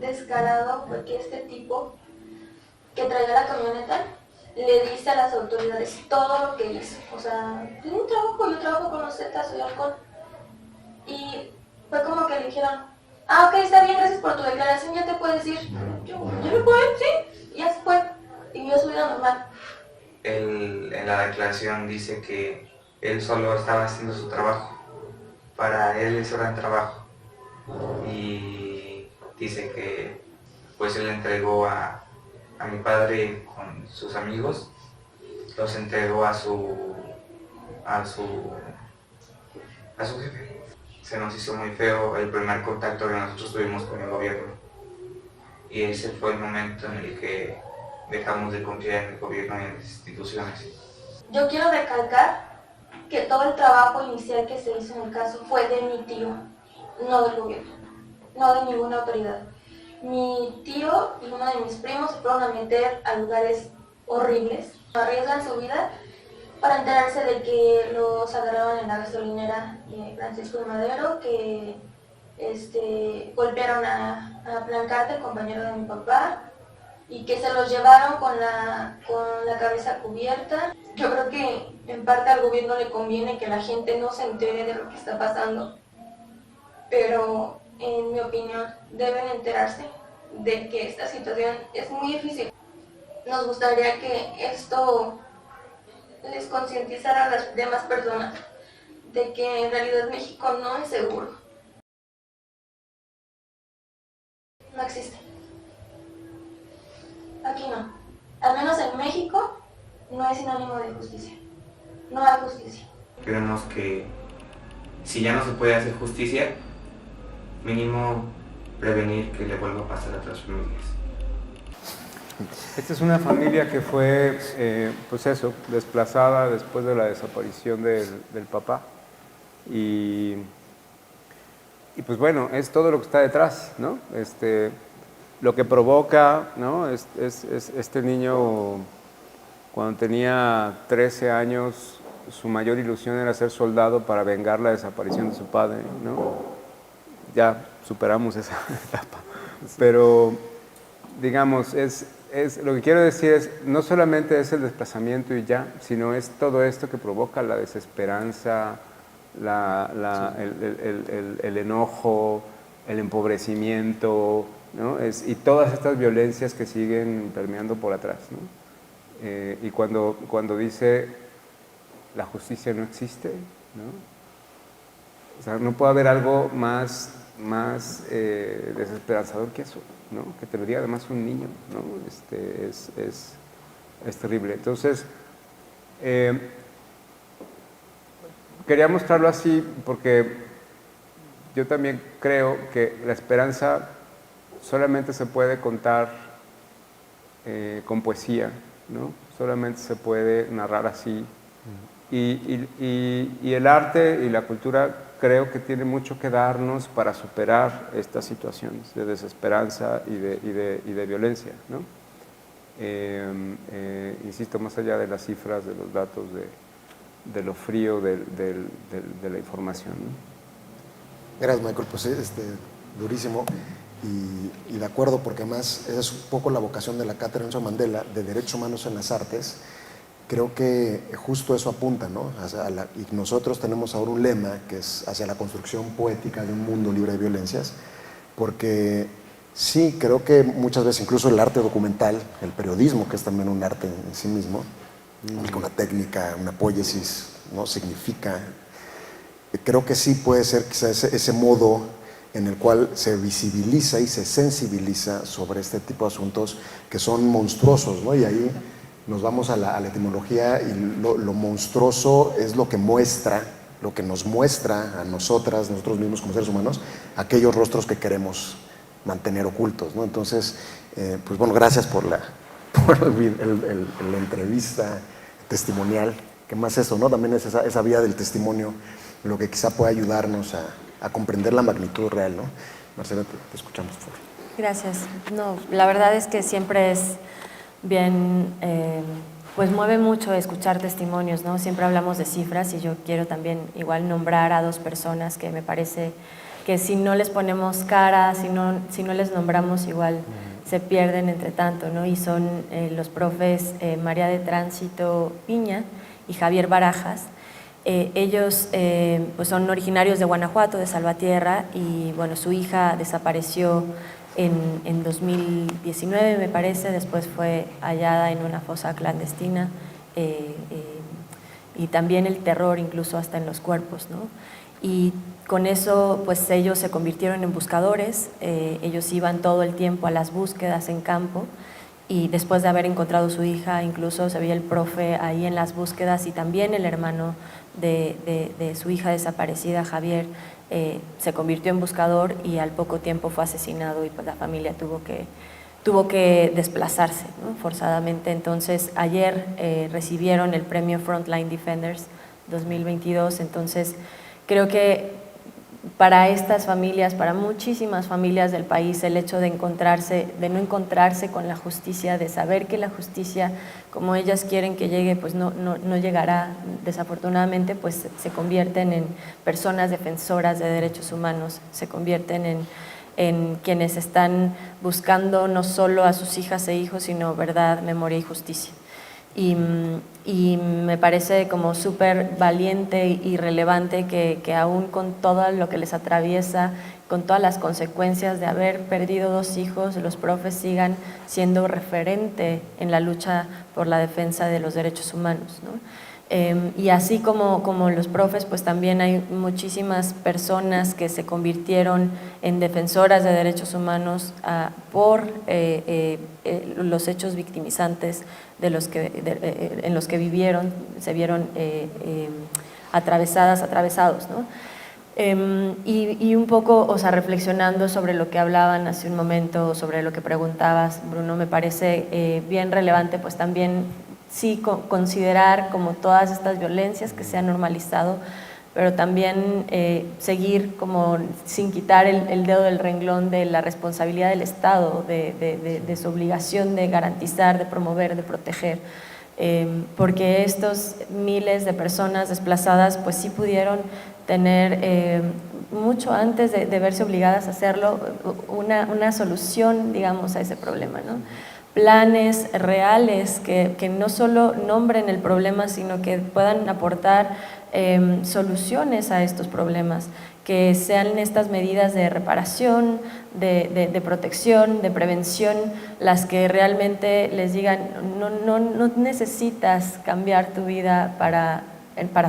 descarado fue que este tipo que traía la camioneta le dice a las autoridades todo lo que hizo. O sea, yo trabajo con los Zetas, soy halcón. Y fue como que le dijeron, ok, está bien, gracias por tu declaración, ya te puedes ir. Yo me puedo ir, sí, y ya se fue. Y vivió su vida normal. Él en la declaración dice que él solo estaba haciendo su trabajo. Para él eso era un trabajo. Y dice que pues él entregó a mi padre con sus amigos, los entregó a su jefe. Se nos hizo muy feo el primer contacto que nosotros tuvimos con el gobierno. Y ese fue el momento en el que dejamos de confiar en el gobierno y en las instituciones. Yo quiero recalcar que todo el trabajo inicial que se hizo en el caso fue de mi tío, no del gobierno, no de ninguna autoridad. Mi tío y uno de mis primos se fueron a meter a lugares horribles, arriesgan su vida para enterarse de que los agarraron en la gasolinera de Francisco de Madero, que golpearon a Plancarte, el compañero de mi papá, y que se los llevaron con la cabeza cubierta. Yo creo que en parte al gobierno le conviene que la gente no se entere de lo que está pasando, pero en mi opinión deben enterarse de que esta situación es muy difícil. Nos gustaría que esto les concientizara a las demás personas de que en realidad México no es seguro. No existe. Aquí no. Al menos en México no es sinónimo de justicia. No hay justicia. Creemos que si ya no se puede hacer justicia, mínimo prevenir que le vuelva a pasar a otras familias. Esta es una familia que fue, pues eso, desplazada después de la desaparición del papá. Y pues bueno, es todo lo que está detrás, ¿no? Lo que provoca, ¿no? Este niño, cuando tenía 13 años, su mayor ilusión era ser soldado para vengar la desaparición de su padre, ¿no? Ya superamos esa etapa. Pero, digamos, lo que quiero decir es, no solamente es el desplazamiento y ya, sino es todo esto que provoca la desesperanza, el enojo, el empobrecimiento, ¿no? Y todas estas violencias que siguen permeando por atrás, ¿no? Y cuando dice la justicia no existe, ¿no? O sea, no puede haber algo más desesperanzador que eso, ¿no? Que te lo diga además un niño, ¿no? Es terrible. Entonces, quería mostrarlo así porque yo también creo que la esperanza solamente se puede contar con poesía, ¿no? Solamente se puede narrar así. Y el arte y la cultura creo que tiene mucho que darnos para superar estas situaciones de desesperanza y de violencia, ¿no? Insisto, más allá de las cifras, de los datos, de lo frío de la información, ¿no? Gracias, Michael. Pues durísimo y de acuerdo, porque además esa es un poco la vocación de la Cátedra Nelson Mandela de Derechos Humanos en las Artes. Creo que justo eso apunta, ¿no? Y nosotros tenemos ahora un lema que es hacia la construcción poética de un mundo libre de violencias, porque sí, creo que muchas veces incluso el arte documental, el periodismo, que es también un arte en sí mismo, una técnica, una poiesis, ¿no? Significa, creo que sí puede ser quizás ese modo en el cual se visibiliza y se sensibiliza sobre este tipo de asuntos que son monstruosos, ¿no? Y ahí nos vamos a la etimología y lo monstruoso es lo que muestra, lo que nos muestra a nosotros mismos como seres humanos, aquellos rostros que queremos mantener ocultos, ¿no? Entonces, pues bueno, gracias por la entrevista testimonial, que más eso, ¿no? También es esa vía del testimonio, lo que quizá pueda ayudarnos a comprender la magnitud real, ¿no? Marcela, te escuchamos, por favor. Gracias. No, la verdad es que siempre es bien, pues mueve mucho escuchar testimonios, ¿no? Siempre hablamos de cifras y yo quiero también igual nombrar a dos personas que me parece que si no les ponemos cara, si no les nombramos, igual se pierden entre tanto, ¿no? Y son los profes María de Tránsito Piña y Javier Barajas. Ellos pues son originarios de Guanajuato, de Salvatierra, y bueno, su hija desapareció en 2019, me parece. Después fue hallada en una fosa clandestina, y también el terror incluso hasta en los cuerpos, ¿no? Y con eso pues ellos se convirtieron en buscadores. Ellos iban todo el tiempo a las búsquedas en campo, y después de haber encontrado a su hija, incluso se veía el profe ahí en las búsquedas, y también el hermano de su hija desaparecida, Javier, se convirtió en buscador y al poco tiempo fue asesinado, y pues la familia tuvo que desplazarse, ¿no? Forzadamente. Entonces ayer recibieron el premio Frontline Defenders 2022, entonces creo que para estas familias, para muchísimas familias del país, el hecho de no encontrarse con la justicia, de saber que la justicia, como ellas quieren que llegue, pues no llegará, desafortunadamente, pues se convierten en personas defensoras de derechos humanos, se convierten en quienes están buscando no solo a sus hijas e hijos, sino verdad, memoria y justicia. Y me parece como súper valiente y relevante que aún con todo lo que les atraviesa, con todas las consecuencias de haber perdido 2 hijos, los profes sigan siendo referente en la lucha por la defensa de los derechos humanos, ¿no? Y así como los profes, pues también hay muchísimas personas que se convirtieron en defensoras de derechos humanos por los hechos victimizantes en los que vivieron, se vieron atravesados, ¿no? Y un poco, o sea, reflexionando sobre lo que hablaban hace un momento, sobre lo que preguntabas, Bruno, me parece bien relevante, pues también sí considerar como todas estas violencias que se han normalizado, pero también seguir como sin quitar el dedo del renglón de la responsabilidad del Estado, de su obligación de garantizar, de promover, de proteger, porque estos miles de personas desplazadas pues sí pudieron tener mucho antes de verse obligadas a hacerlo una solución, digamos, a ese problema, ¿no? Planes reales que no solo nombren el problema, sino que puedan aportar soluciones a estos problemas, que sean estas medidas de reparación, de protección, de prevención, las que realmente les digan no necesitas cambiar tu vida para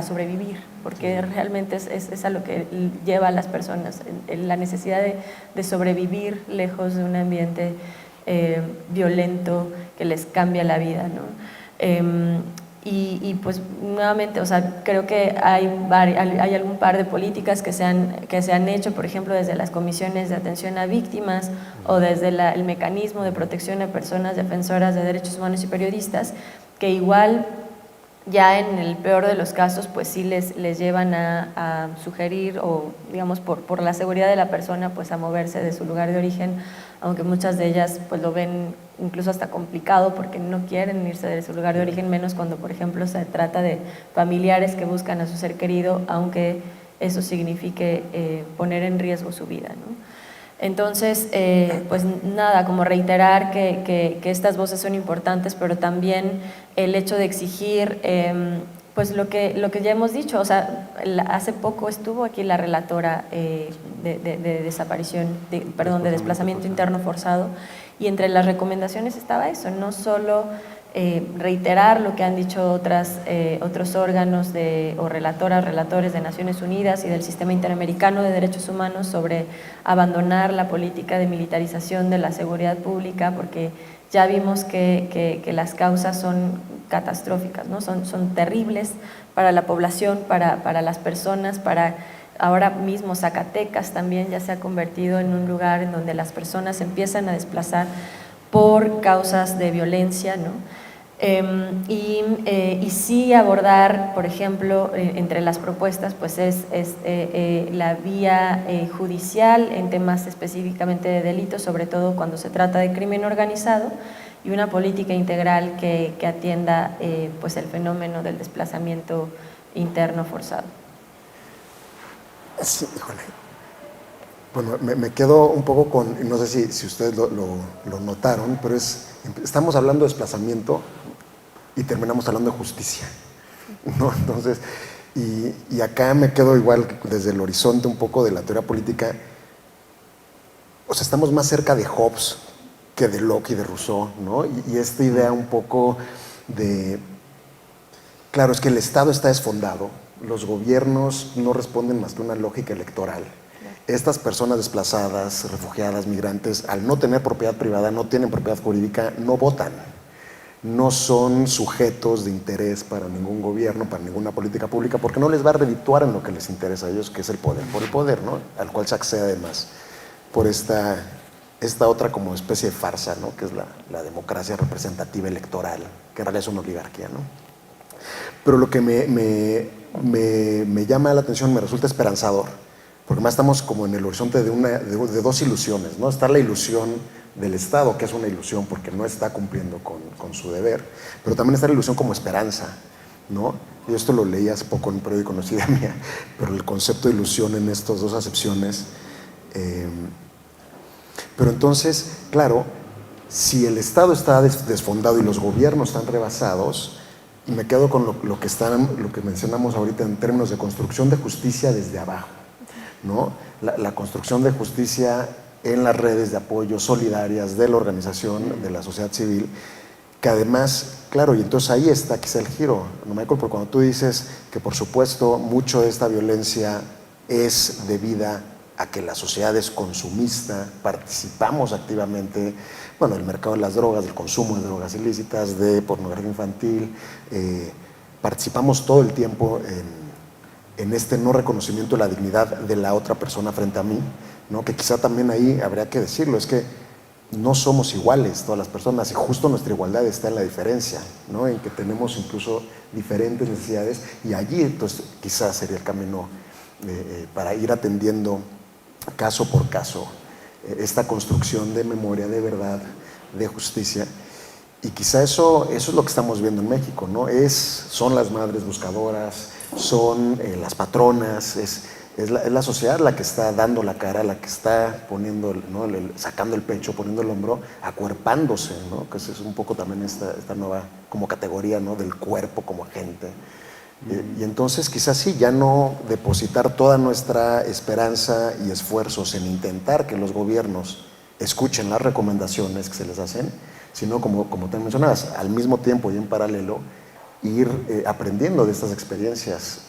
sobrevivir, porque realmente es a lo que lleva a las personas, la necesidad de sobrevivir lejos de un ambiente violento que les cambia la vida, ¿no? Y pues nuevamente, o sea, creo que hay algún par de políticas que se han hecho, por ejemplo, desde las comisiones de atención a víctimas o desde el mecanismo de protección a personas defensoras de derechos humanos y periodistas, que igual ya en el peor de los casos pues sí les llevan a sugerir o digamos por la seguridad de la persona pues a moverse de su lugar de origen, aunque muchas de ellas pues lo ven incluso hasta complicado porque no quieren irse de su lugar de origen, menos cuando por ejemplo se trata de familiares que buscan a su ser querido, aunque eso signifique poner en riesgo su vida, ¿no? Entonces, pues nada, como reiterar que estas voces son importantes, pero también el hecho de exigir, pues lo que ya hemos dicho, o sea, hace poco estuvo aquí la relatora de desplazamiento interno forzado, y entre las recomendaciones estaba eso, no solo reiterar lo que han dicho otros órganos o relatores de Naciones Unidas y del Sistema Interamericano de Derechos Humanos sobre abandonar la política de militarización de la seguridad pública, porque ya vimos que las causas son catastróficas, ¿no? Son terribles para la población, para las personas, ahora mismo Zacatecas también ya se ha convertido en un lugar en donde las personas se empiezan a desplazar por causas de violencia, ¿no? Y sí abordar, por ejemplo, entre las propuestas, pues es la vía judicial en temas específicamente de delitos, sobre todo cuando se trata de crimen organizado, y una política integral que atienda pues el fenómeno del desplazamiento interno forzado. Sí, híjole. Bueno, me quedo un poco con, no sé si ustedes lo notaron, pero estamos hablando de desplazamiento y terminamos hablando de justicia, ¿no? Entonces, y acá me quedo igual desde el horizonte un poco de la teoría política. O sea, estamos más cerca de Hobbes que de Locke y de Rousseau, ¿no? Y esta idea un poco de, claro, es que el Estado está desfondado, los gobiernos no responden más que una lógica electoral. Estas personas desplazadas, refugiadas, migrantes, al no tener propiedad privada, no tienen propiedad jurídica, no votan. No son sujetos de interés para ningún gobierno, para ninguna política pública, porque no les va a redituar en lo que les interesa a ellos, que es el poder. Por el poder, ¿no? Al cual se accede además por esta otra como especie de farsa, ¿no? Que es la democracia representativa electoral, que en realidad es una oligarquía, ¿no? Pero lo que me llama la atención, me resulta esperanzador, porque más estamos como en el horizonte de dos ilusiones, ¿no? Está la ilusión del Estado, que es una ilusión porque no está cumpliendo con su deber, pero también está la ilusión como esperanza, ¿no? Yo esto lo leí hace poco en un periódico, no es idea mía, pero el concepto de ilusión en estas dos acepciones. Pero entonces, claro, si el Estado está desfondado y los gobiernos están rebasados, y me quedo con lo que mencionamos ahorita en términos de construcción de justicia desde abajo, ¿no? La construcción de justicia en las redes de apoyo solidarias de la organización, de la sociedad civil, que además, claro, y entonces ahí está quizá el giro, ¿no, Michael? Porque cuando tú dices que por supuesto mucho de esta violencia es debida a que la sociedad es consumista, participamos activamente, bueno, del mercado de las drogas, del consumo de drogas ilícitas, de pornografía infantil, participamos todo el tiempo en este no reconocimiento de la dignidad de la otra persona frente a mí, ¿no? Que quizá también ahí habría que decirlo, es que no somos iguales todas las personas y justo nuestra igualdad está en la diferencia, ¿no? En que tenemos incluso diferentes necesidades y allí entonces quizás sería el camino para ir atendiendo caso por caso esta construcción de memoria, de verdad, de justicia. Y quizá eso es lo que estamos viendo en México, ¿no? Son las madres buscadoras, son las patronas, es la sociedad la que está dando la cara, la que está poniendo, ¿no? Sacando el pecho, poniendo el hombro, acuerpándose, ¿no? Que es un poco también esta nueva como categoría, ¿no? Del cuerpo como agente. Y entonces quizás sí, ya no depositar toda nuestra esperanza y esfuerzos en intentar que los gobiernos escuchen las recomendaciones que se les hacen, sino como te mencionabas, al mismo tiempo y en paralelo, ir aprendiendo de estas experiencias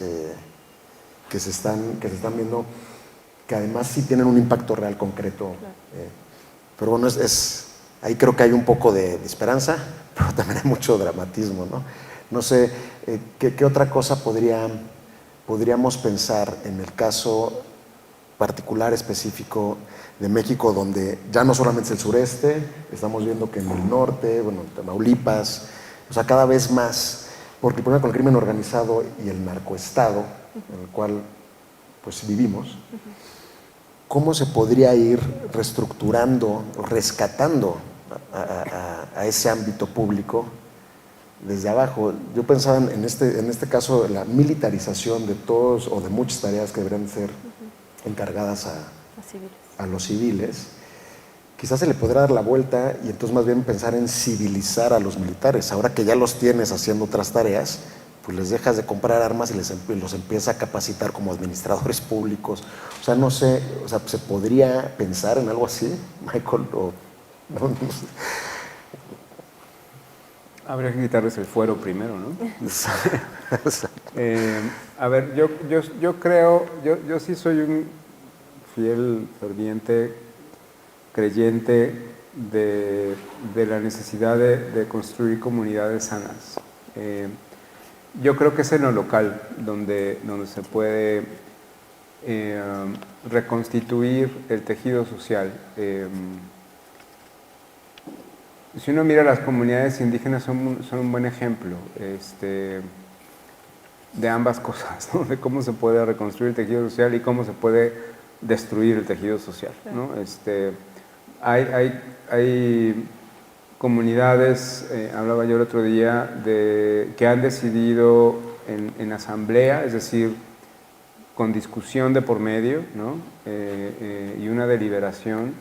que se están viendo, que además sí tienen un impacto real, concreto. Pero bueno, ahí creo que hay un poco de esperanza, pero también hay mucho dramatismo, ¿no? No sé, ¿qué otra cosa podríamos pensar en el caso particular, específico de México, donde ya no solamente es el sureste, estamos viendo que en el norte, bueno, en Tamaulipas, o sea, cada vez más, porque primero con el crimen organizado y el narcoestado, en el cual pues vivimos, ¿cómo se podría ir reestructurando, rescatando a ese ámbito público desde abajo? Yo pensaba en este caso la militarización de todos o de muchas tareas que deberían ser encargadas a los civiles. Quizás se le podrá dar la vuelta y entonces más bien pensar en civilizar a los militares. Ahora que ya los tienes haciendo otras tareas, pues les dejas de comprar armas y los empieza a capacitar como administradores públicos. O sea, no sé, o sea, ¿se podría pensar en algo así, Michael? No sé. Habría que quitarles el fuero primero, ¿no? A ver, yo creo, yo sí soy un fiel, ferviente, creyente de la necesidad de construir comunidades sanas. Yo creo que es en lo local donde se puede reconstituir el tejido social. Si uno mira, las comunidades indígenas son un buen ejemplo de ambas cosas, ¿no? De cómo se puede reconstruir el tejido social y cómo se puede destruir el tejido social, ¿no? Hay comunidades, hablaba yo el otro día, que han decidido en asamblea, es decir, con discusión de por medio, ¿no? Y una deliberación,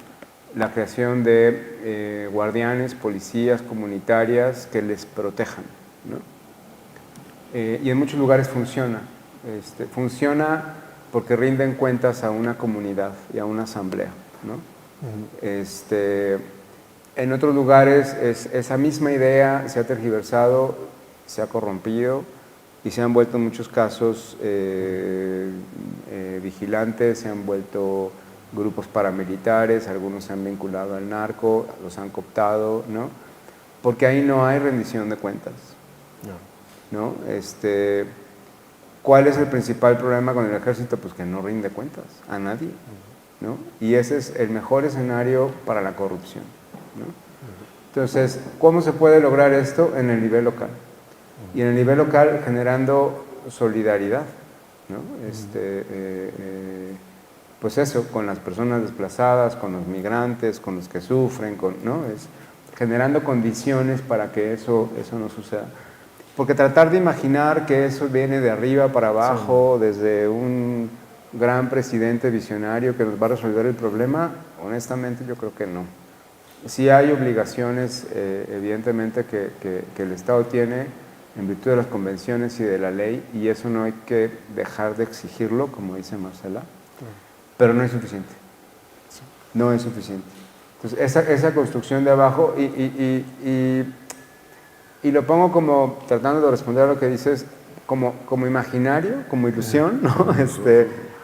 la creación de guardianes, policías comunitarias que les protejan, ¿no? Y en muchos lugares funciona. Funciona porque rinden cuentas a una comunidad y a una asamblea, ¿no? En otros lugares esa misma idea se ha tergiversado, se ha corrompido y se han vuelto en muchos casos vigilantes, se han vuelto grupos paramilitares, algunos se han vinculado al narco, los han cooptado, ¿no? Porque ahí no hay rendición de cuentas, ¿no? ¿Cuál es el principal problema con el ejército? Pues que no rinde cuentas a nadie, ¿no? Y ese es el mejor escenario para la corrupción, ¿no? Entonces, ¿cómo se puede lograr esto? En el nivel local. Y en el nivel local generando solidaridad, ¿no? pues eso, con las personas desplazadas, con los migrantes, con los que sufren, ¿no? Es generando condiciones para que eso no suceda. Porque tratar de imaginar que eso viene de arriba para abajo, desde un gran presidente visionario que nos va a resolver el problema, honestamente yo creo que no. Sí hay obligaciones, evidentemente, que el Estado tiene en virtud de las convenciones y de la ley, y eso no hay que dejar de exigirlo, como dice Marcela, pero no es suficiente. No es suficiente. Entonces, esa construcción de abajo, y lo pongo como, tratando de responder a lo que dices, como imaginario, como ilusión, ¿no?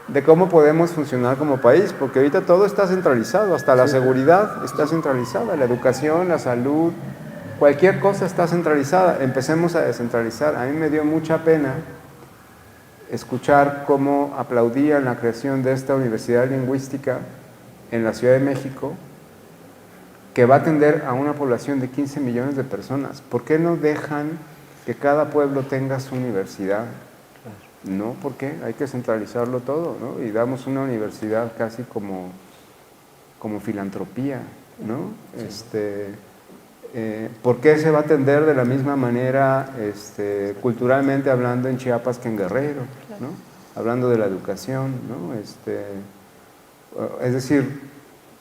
De cómo podemos funcionar como país, porque ahorita todo está centralizado, hasta la seguridad está centralizada, la educación, la salud, cualquier cosa está centralizada. Empecemos a descentralizar. A mí me dio mucha pena escuchar cómo aplaudían la creación de esta universidad lingüística en la Ciudad de México, que va a atender a una población de 15 millones de personas. ¿Por qué no dejan que cada pueblo tenga su universidad? No, ¿por qué? Hay que centralizarlo todo, ¿no? Y damos una universidad casi como filantropía, ¿no? ¿Por qué se va a atender de la misma manera, culturalmente hablando, en Chiapas que en Guerrero, ¿no? Hablando de la educación, ¿no? Es decir,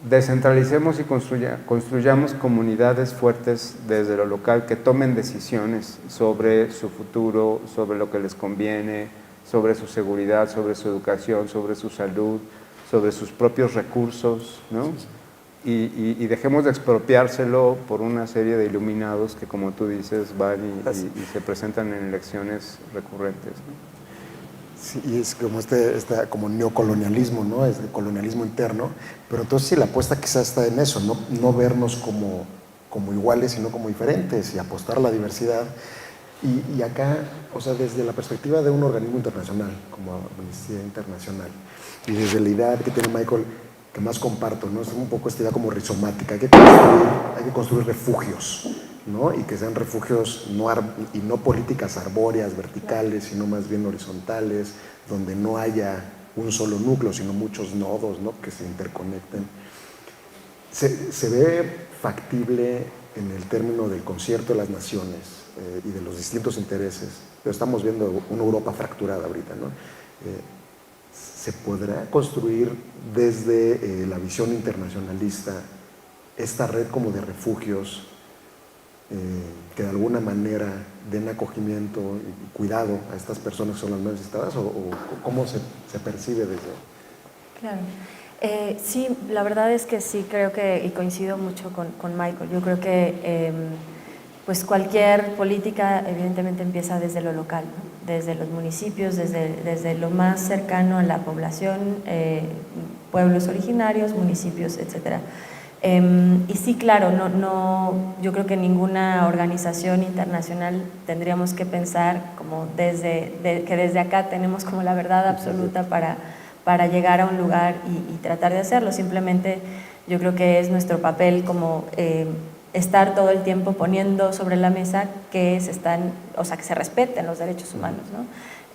descentralicemos y construyamos comunidades fuertes desde lo local que tomen decisiones sobre su futuro, sobre lo que les conviene, sobre su seguridad, sobre su educación, sobre su salud, sobre sus propios recursos, ¿no? Y dejemos de expropiárselo por una serie de iluminados que, como tú dices, van y se presentan en elecciones recurrentes, ¿no? Sí, y es como como neocolonialismo, ¿no? Es el colonialismo interno, pero entonces sí, la apuesta quizás está en eso, no vernos como iguales, sino como diferentes, y apostar a la diversidad. Y acá, o sea, desde la perspectiva de un organismo internacional, como Amnistía Internacional, y desde la idea que tiene Michael, que más comparto, ¿no? Es un poco esta idea como rizomática, hay que construir refugios, ¿no? Y que sean refugios no políticas arbóreas, verticales, sino más bien horizontales, donde no haya un solo núcleo, sino muchos nodos, ¿no? Que se interconecten. Se ve factible en el término del concierto de las naciones y de los distintos intereses, pero estamos viendo una Europa fracturada ahorita, ¿no? ¿Se podrá construir desde la visión internacionalista esta red como de refugios que de alguna manera den acogimiento y cuidado a estas personas que son las más necesitadas, o cómo se percibe desde? Claro. Sí, la verdad es que sí, creo que, y coincido mucho con Michael, yo creo que pues cualquier política evidentemente empieza desde lo local, ¿no? Desde los municipios, desde lo más cercano a la población, pueblos originarios, municipios, etcétera. Y sí, claro, yo creo que ninguna organización internacional tendríamos que pensar como que desde acá tenemos como la verdad absoluta para llegar a un lugar y tratar de hacerlo. Simplemente yo creo que es nuestro papel como estar todo el tiempo poniendo sobre la mesa que se respeten los derechos humanos, ¿no?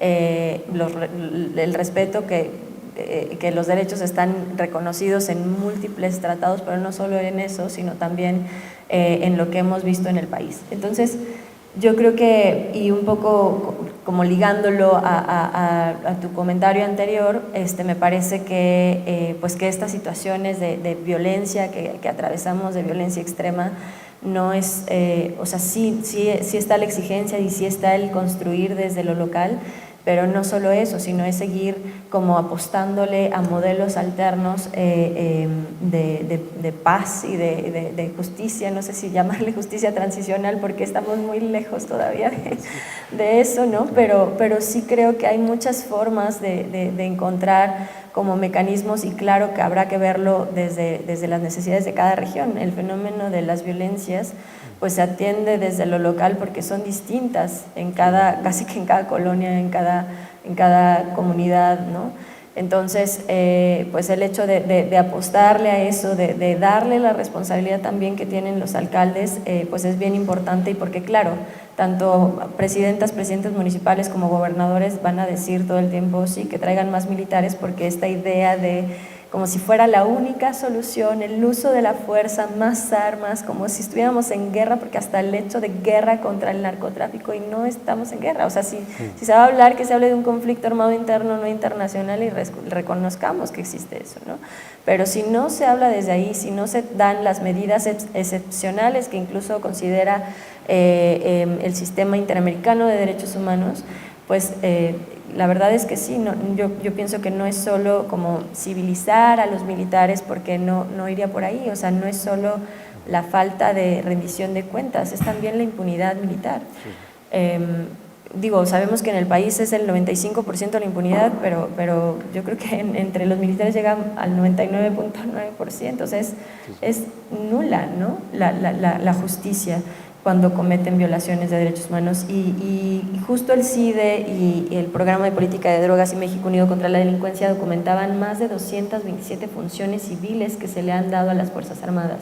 El respeto que los derechos están reconocidos en múltiples tratados, pero no solo en eso, sino también en lo que hemos visto en el país. Entonces, yo creo que, y un poco como ligándolo a tu comentario anterior, me parece que, pues que estas situaciones de violencia que atravesamos, de violencia extrema, no es, o sea, sí está la exigencia y sí está el construir desde lo local, pero no solo eso, sino es seguir como apostándole a modelos alternos de paz y de justicia, no sé si llamarle justicia transicional porque estamos muy lejos todavía de eso, ¿no? Pero sí creo que hay muchas formas de encontrar como mecanismos, y claro que habrá que verlo desde las necesidades de cada región. El fenómeno de las violencias pues se atiende desde lo local porque son distintas casi que en cada colonia, en cada comunidad, ¿no? Entonces, pues el hecho de apostarle a eso, de darle la responsabilidad también que tienen los alcaldes, pues es bien importante, y porque claro, tanto presidentes municipales como gobernadores van a decir todo el tiempo sí, que traigan más militares, porque esta idea de como si fuera la única solución, el uso de la fuerza, más armas, como si estuviéramos en guerra, porque hasta el hecho de guerra contra el narcotráfico y no estamos en guerra. O sea, si se va a hablar, que se hable de un conflicto armado interno, no internacional, y reconozcamos que existe eso, ¿no? Pero si no se habla desde ahí, si no se dan las medidas excepcionales que incluso considera el sistema interamericano de derechos humanos, pues la verdad es que sí, yo pienso que no es solo como civilizar a los militares, porque no iría por ahí, o sea, no es solo la falta de rendición de cuentas, es también la impunidad militar. Digo, sabemos que en el país es el 95% de la impunidad, pero yo creo que entre los militares llega al 99.9%, o sea, es nula, ¿no? la justicia cuando cometen violaciones de derechos humanos, y justo el CIDE y el Programa de Política de Drogas y México Unido contra la Delincuencia documentaban más de 227 funciones civiles que se le han dado a las Fuerzas Armadas.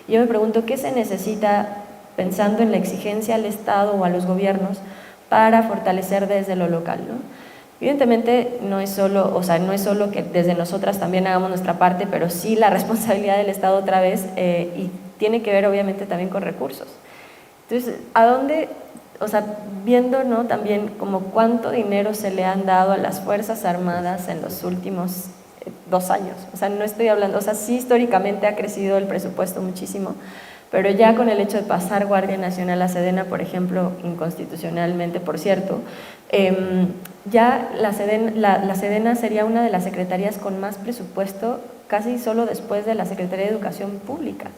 Y yo me pregunto, ¿qué se necesita, pensando en la exigencia al Estado o a los gobiernos, para fortalecer desde lo local, ¿no? Evidentemente no es solo, o sea, no es solo que desde nosotras también hagamos nuestra parte, pero sí la responsabilidad del Estado otra vez, y tiene que ver obviamente también con recursos. Entonces, ¿a dónde, o sea, viendo, ¿no?, también como cuánto dinero se le han dado a las Fuerzas Armadas en los últimos 2 años? O sea, no estoy hablando, o sea, sí históricamente ha crecido el presupuesto muchísimo, pero ya con el hecho de pasar Guardia Nacional a Sedena, por ejemplo, inconstitucionalmente, por cierto, ya la Sedena sería una de las secretarías con más presupuesto, casi solo después de la Secretaría de Educación Pública.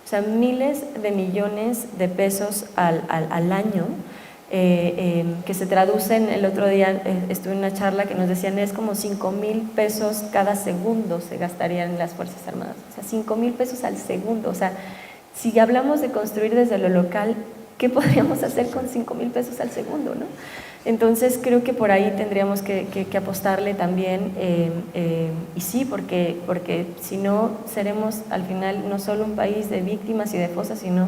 O sea, miles de millones de pesos al año, que se traducen. El otro día estuve en una charla que nos decían es como 5,000 pesos cada segundo se gastarían en las Fuerzas Armadas. O sea, 5,000 pesos al segundo. O sea, si hablamos de construir desde lo local, ¿qué podríamos hacer con 5,000 pesos al segundo, no? Entonces creo que por ahí tendríamos que apostarle también, y sí, porque si no seremos al final no solo un país de víctimas y de fosas, sino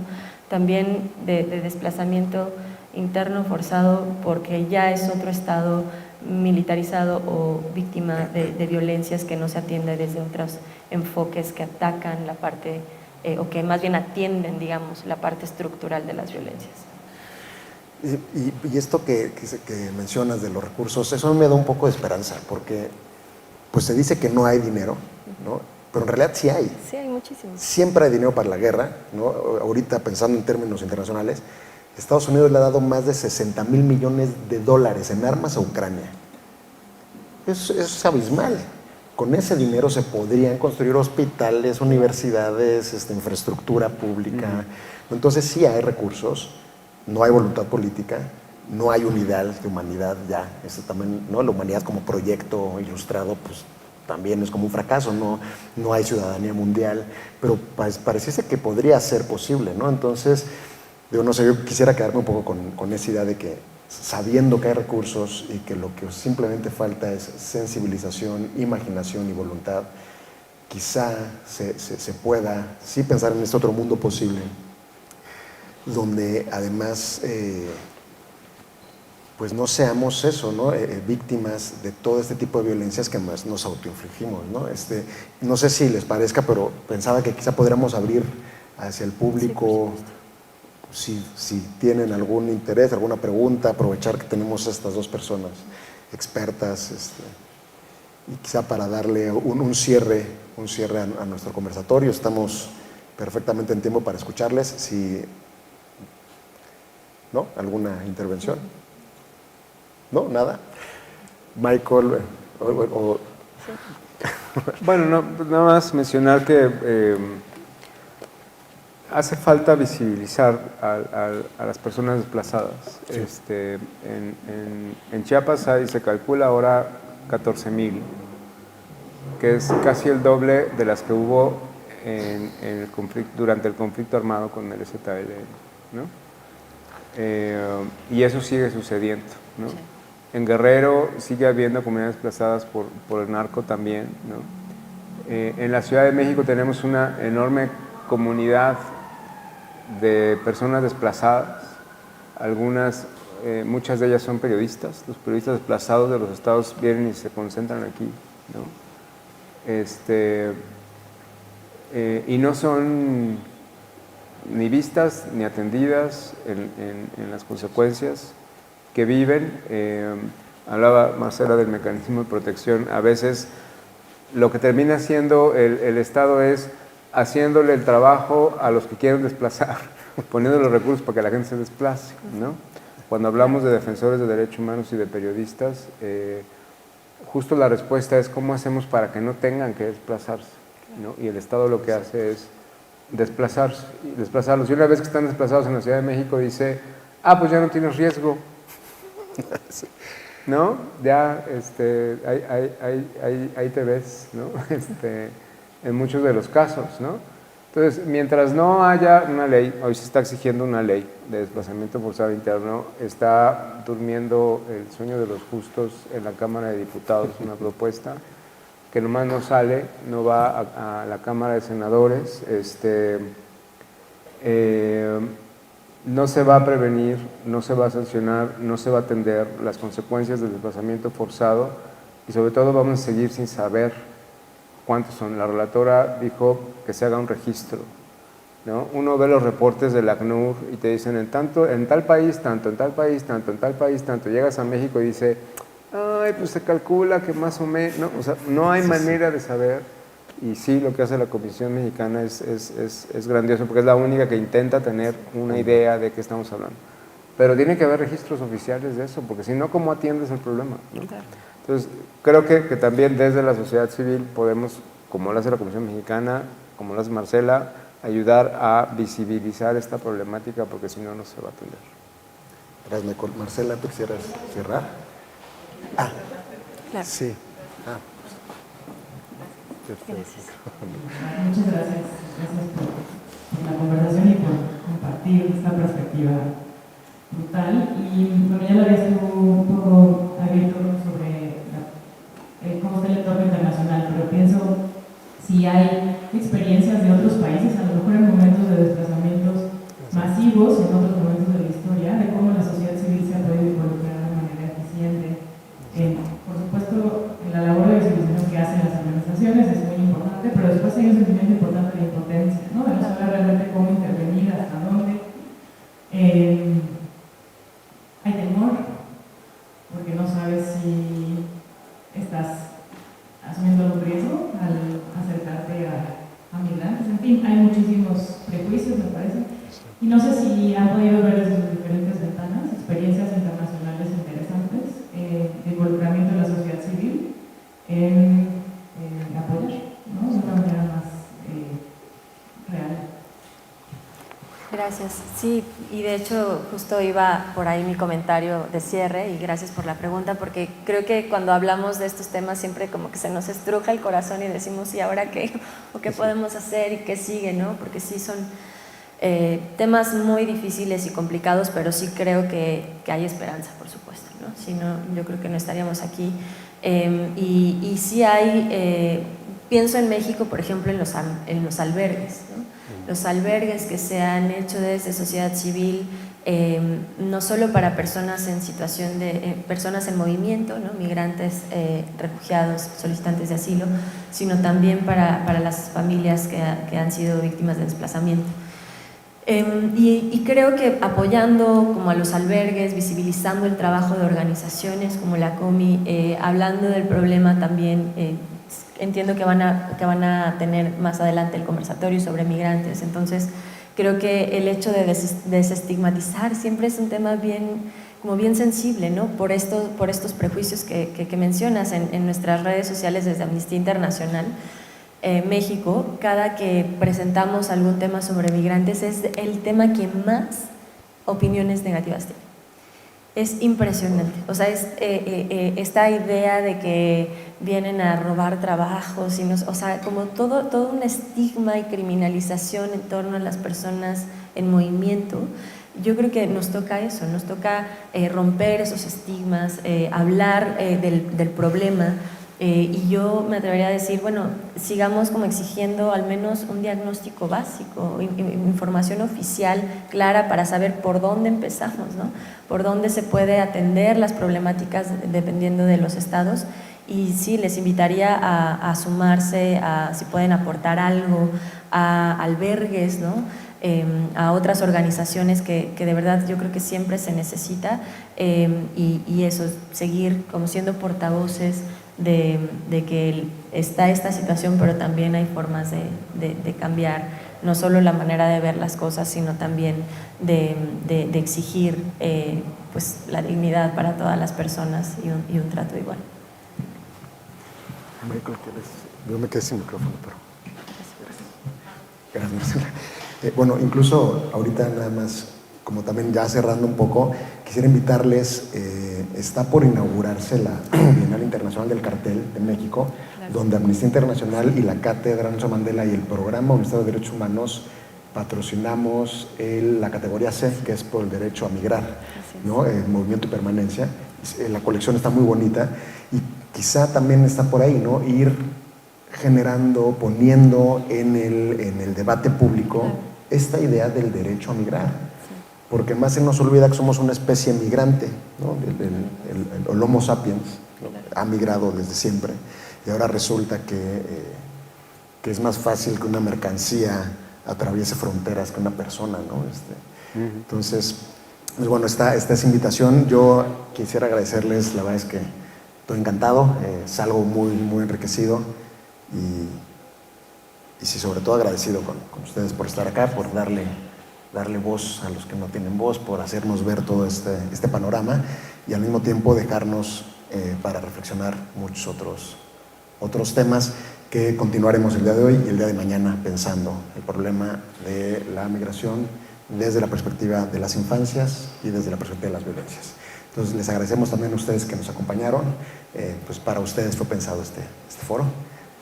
también de desplazamiento interno forzado, porque ya es otro estado militarizado o víctima de violencias que no se atiende desde otros enfoques que atacan la parte, o que más bien atienden, digamos, la parte estructural de las violencias. Y esto que mencionas de los recursos, eso me da un poco de esperanza, porque pues se dice que no hay dinero, ¿no? Pero en realidad sí hay. Sí, hay muchísimo. Siempre hay dinero para la guerra, ¿no? Ahorita, pensando en términos internacionales, Estados Unidos le ha dado más de $60,000 millones en armas a Ucrania. Eso es abismal. Con ese dinero se podrían construir hospitales, universidades, infraestructura pública. Entonces sí hay recursos. No hay voluntad política, no hay unidad de humanidad ya. Eso también, ¿no? La humanidad como proyecto ilustrado, pues también es como un fracaso, no hay ciudadanía mundial, pero pareciese que podría ser posible, ¿no? Entonces, digo, no sé, yo quisiera quedarme un poco con esa idea de que, sabiendo que hay recursos y que lo que simplemente falta es sensibilización, imaginación y voluntad, quizá se pueda sí pensar en este otro mundo posible, donde además pues no seamos eso, ¿no? Víctimas de todo este tipo de violencias que más nos autoinfligimos, ¿no? No sé si les parezca, pero pensaba que quizá podríamos abrir hacia el público, si tienen algún interés, alguna pregunta, aprovechar que tenemos estas dos personas expertas, y quizá para darle un cierre a nuestro conversatorio. Estamos perfectamente en tiempo para escucharles. Si ¿no? ¿Alguna intervención? ¿No? ¿Nada? Michael, Bueno, nada más mencionar que hace falta visibilizar a las personas desplazadas. Sí. En Chiapas se calcula ahora 14,000, que es casi el doble de las que hubo durante el conflicto armado con el EZLN, ¿no? Y eso sigue sucediendo, ¿no? Sí. En Guerrero sigue habiendo comunidades desplazadas por el narco también, ¿no? En la Ciudad de México tenemos una enorme comunidad de personas desplazadas, muchas de ellas son periodistas. Los periodistas desplazados de los estados vienen y se concentran aquí, ¿no? y no son ni vistas ni atendidas en las consecuencias que viven. Hablaba Marcela del mecanismo de protección. A veces lo que termina haciendo el Estado es haciéndole el trabajo a los que quieren desplazar, poniendo los recursos para que la gente se desplace, ¿no? Cuando hablamos de defensores de derechos humanos y de periodistas, justo la respuesta es cómo hacemos para que no tengan que desplazarse, ¿no? Y el Estado lo que hace es desplazarlos. Y una vez que están desplazados en la Ciudad de México dice, pues ya no tienes riesgo, ¿no? Ya ahí te ves, ¿no? En muchos de los casos, ¿no? Entonces, mientras no haya una ley, hoy se está exigiendo una ley de desplazamiento forzado interno, está durmiendo el sueño de los justos en la Cámara de Diputados, una propuesta que nomás no sale, no va a la Cámara de Senadores, no se va a prevenir, no se va a sancionar, no se va a atender las consecuencias del desplazamiento forzado y sobre todo vamos a seguir sin saber cuántos son. La relatora dijo que se haga un registro, ¿no? Uno ve los reportes del ACNUR y te dicen en tal país tanto, en tal país tanto, en tal país tanto. Llegas a México y dice, pues se calcula que más o menos, ¿no? O sea, no hay manera de saber. Y sí, lo que hace la Comisión Mexicana es grandioso, porque es la única que intenta tener una idea de qué estamos hablando. Pero tiene que haber registros oficiales de eso, porque si no, ¿cómo atiendes el problema, ¿no? Entonces, creo que también desde la sociedad civil podemos, como lo hace la Comisión Mexicana, como lo hace Marcela, ayudar a visibilizar esta problemática, porque si no, no se va a atender. Gracias, Marcela, ¿tú quisieras cerrar? Claro. Sí. Gracias. Muchas gracias. Gracias por la conversación y por compartir esta perspectiva brutal. Y bueno, ya lo había sido un poco abierto sobre cómo está el entorno internacional, pero pienso si hay experiencias de otros países, a lo mejor en momentos de desplazamientos masivos, en otros momentos de la historia, de cómo la sociedad civil se ha podido involucrar de manera eficiente. Por supuesto, en la labor de visibilización que hacen las organizaciones es muy importante, pero después hay un sentimiento importante de impotencia, ¿no? De no saber realmente cómo intervenir, hasta dónde. Hay temor, porque no sabes si estás asumiendo un riesgo al acercarte a migrantes. En fin, hay muchísimos prejuicios, me parece. Y no sé si han podido ver desde sus diferentes ventanas experiencias internacionales interesantes de involucramiento de la sociedad civil en apoyar, ¿no? De una manera más real. Gracias. Sí, y de hecho justo iba por ahí mi comentario de cierre y gracias por la pregunta, porque creo que cuando hablamos de estos temas siempre como que se nos estruja el corazón y decimos, ¿y ahora qué? ¿O qué podemos hacer? ¿Y qué sigue? ¿No? Porque sí son temas muy difíciles y complicados, pero sí creo que hay esperanza, por supuesto, ¿no? Si no, yo creo que no estaríamos aquí. Y sí hay, pienso en México, por ejemplo, en los albergues, ¿no? Los albergues que se han hecho desde sociedad civil, no solo para personas en situación de, personas en movimiento, ¿no? Migrantes, refugiados, solicitantes de asilo, sino también para las familias que han sido víctimas de desplazamiento. Y creo que apoyando como a los albergues, visibilizando el trabajo de organizaciones como la COMI, hablando del problema también, entiendo que van a tener más adelante el conversatorio sobre migrantes, entonces creo que el hecho de desestigmatizar siempre es un tema bien sensible, ¿no? Por estos prejuicios que mencionas en nuestras redes sociales desde Amnistía Internacional. México, cada que presentamos algún tema sobre migrantes es el tema que más opiniones negativas tiene. Es impresionante, o sea, esta idea de que vienen a robar trabajos, o sea, como todo un estigma y criminalización en torno a las personas en movimiento. Yo creo que nos toca eso, nos toca romper esos estigmas, hablar del problema. Y yo me atrevería a decir, bueno, sigamos como exigiendo al menos un diagnóstico básico, información oficial clara para saber por dónde empezamos, ¿no? Por dónde se puede atender las problemáticas dependiendo de los estados Y sí, les invitaría a sumarse, si pueden aportar algo, a albergues, ¿no? A otras organizaciones que de verdad yo creo que siempre se necesita, y eso, seguir como siendo portavoces de que está esta situación, pero también hay formas de cambiar no solo la manera de ver las cosas, sino también de exigir pues, la dignidad para todas las personas y un trato igual. Michael, yo me quedé sin micrófono, pero gracias. Bueno, incluso ahorita nada más, como también ya cerrando un poco, quisiera invitarles, está por inaugurarse la Bienal Internacional del Cartel en México, donde Amnistía Internacional y la Cátedra Nelson Mandela y el Programa Universitario de Derechos Humanos patrocinamos la categoría C, que es por el derecho a migrar, ¿no? El movimiento y permanencia. La colección está muy bonita y quizá también está por ahí, ¿no? Ir generando, poniendo en el debate público esta idea del derecho a migrar, porque más se nos olvida que somos una especie migrante, ¿no? El Homo sapiens, ¿no? Ha migrado desde siempre y ahora resulta que es más fácil que una mercancía atraviese fronteras que una persona, ¿no? Entonces, pues bueno, está esa invitación. Yo quisiera agradecerles, la verdad es que estoy encantado, salgo muy, muy enriquecido y sí, sobre todo agradecido con ustedes por estar acá, por darle voz a los que no tienen voz, por hacernos ver todo este panorama y al mismo tiempo dejarnos para reflexionar muchos otros temas que continuaremos el día de hoy y el día de mañana pensando el problema de la migración desde la perspectiva de las infancias y desde la perspectiva de las violencias. Entonces les agradecemos también a ustedes que nos acompañaron, pues para ustedes fue pensado este foro.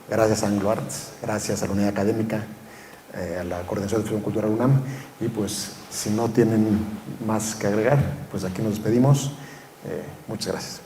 Gracias a Anglo Arts, gracias a la unidad académica, a la Coordinación de Difusión Cultural UNAM, y pues si no tienen más que agregar, pues aquí nos despedimos. Muchas gracias.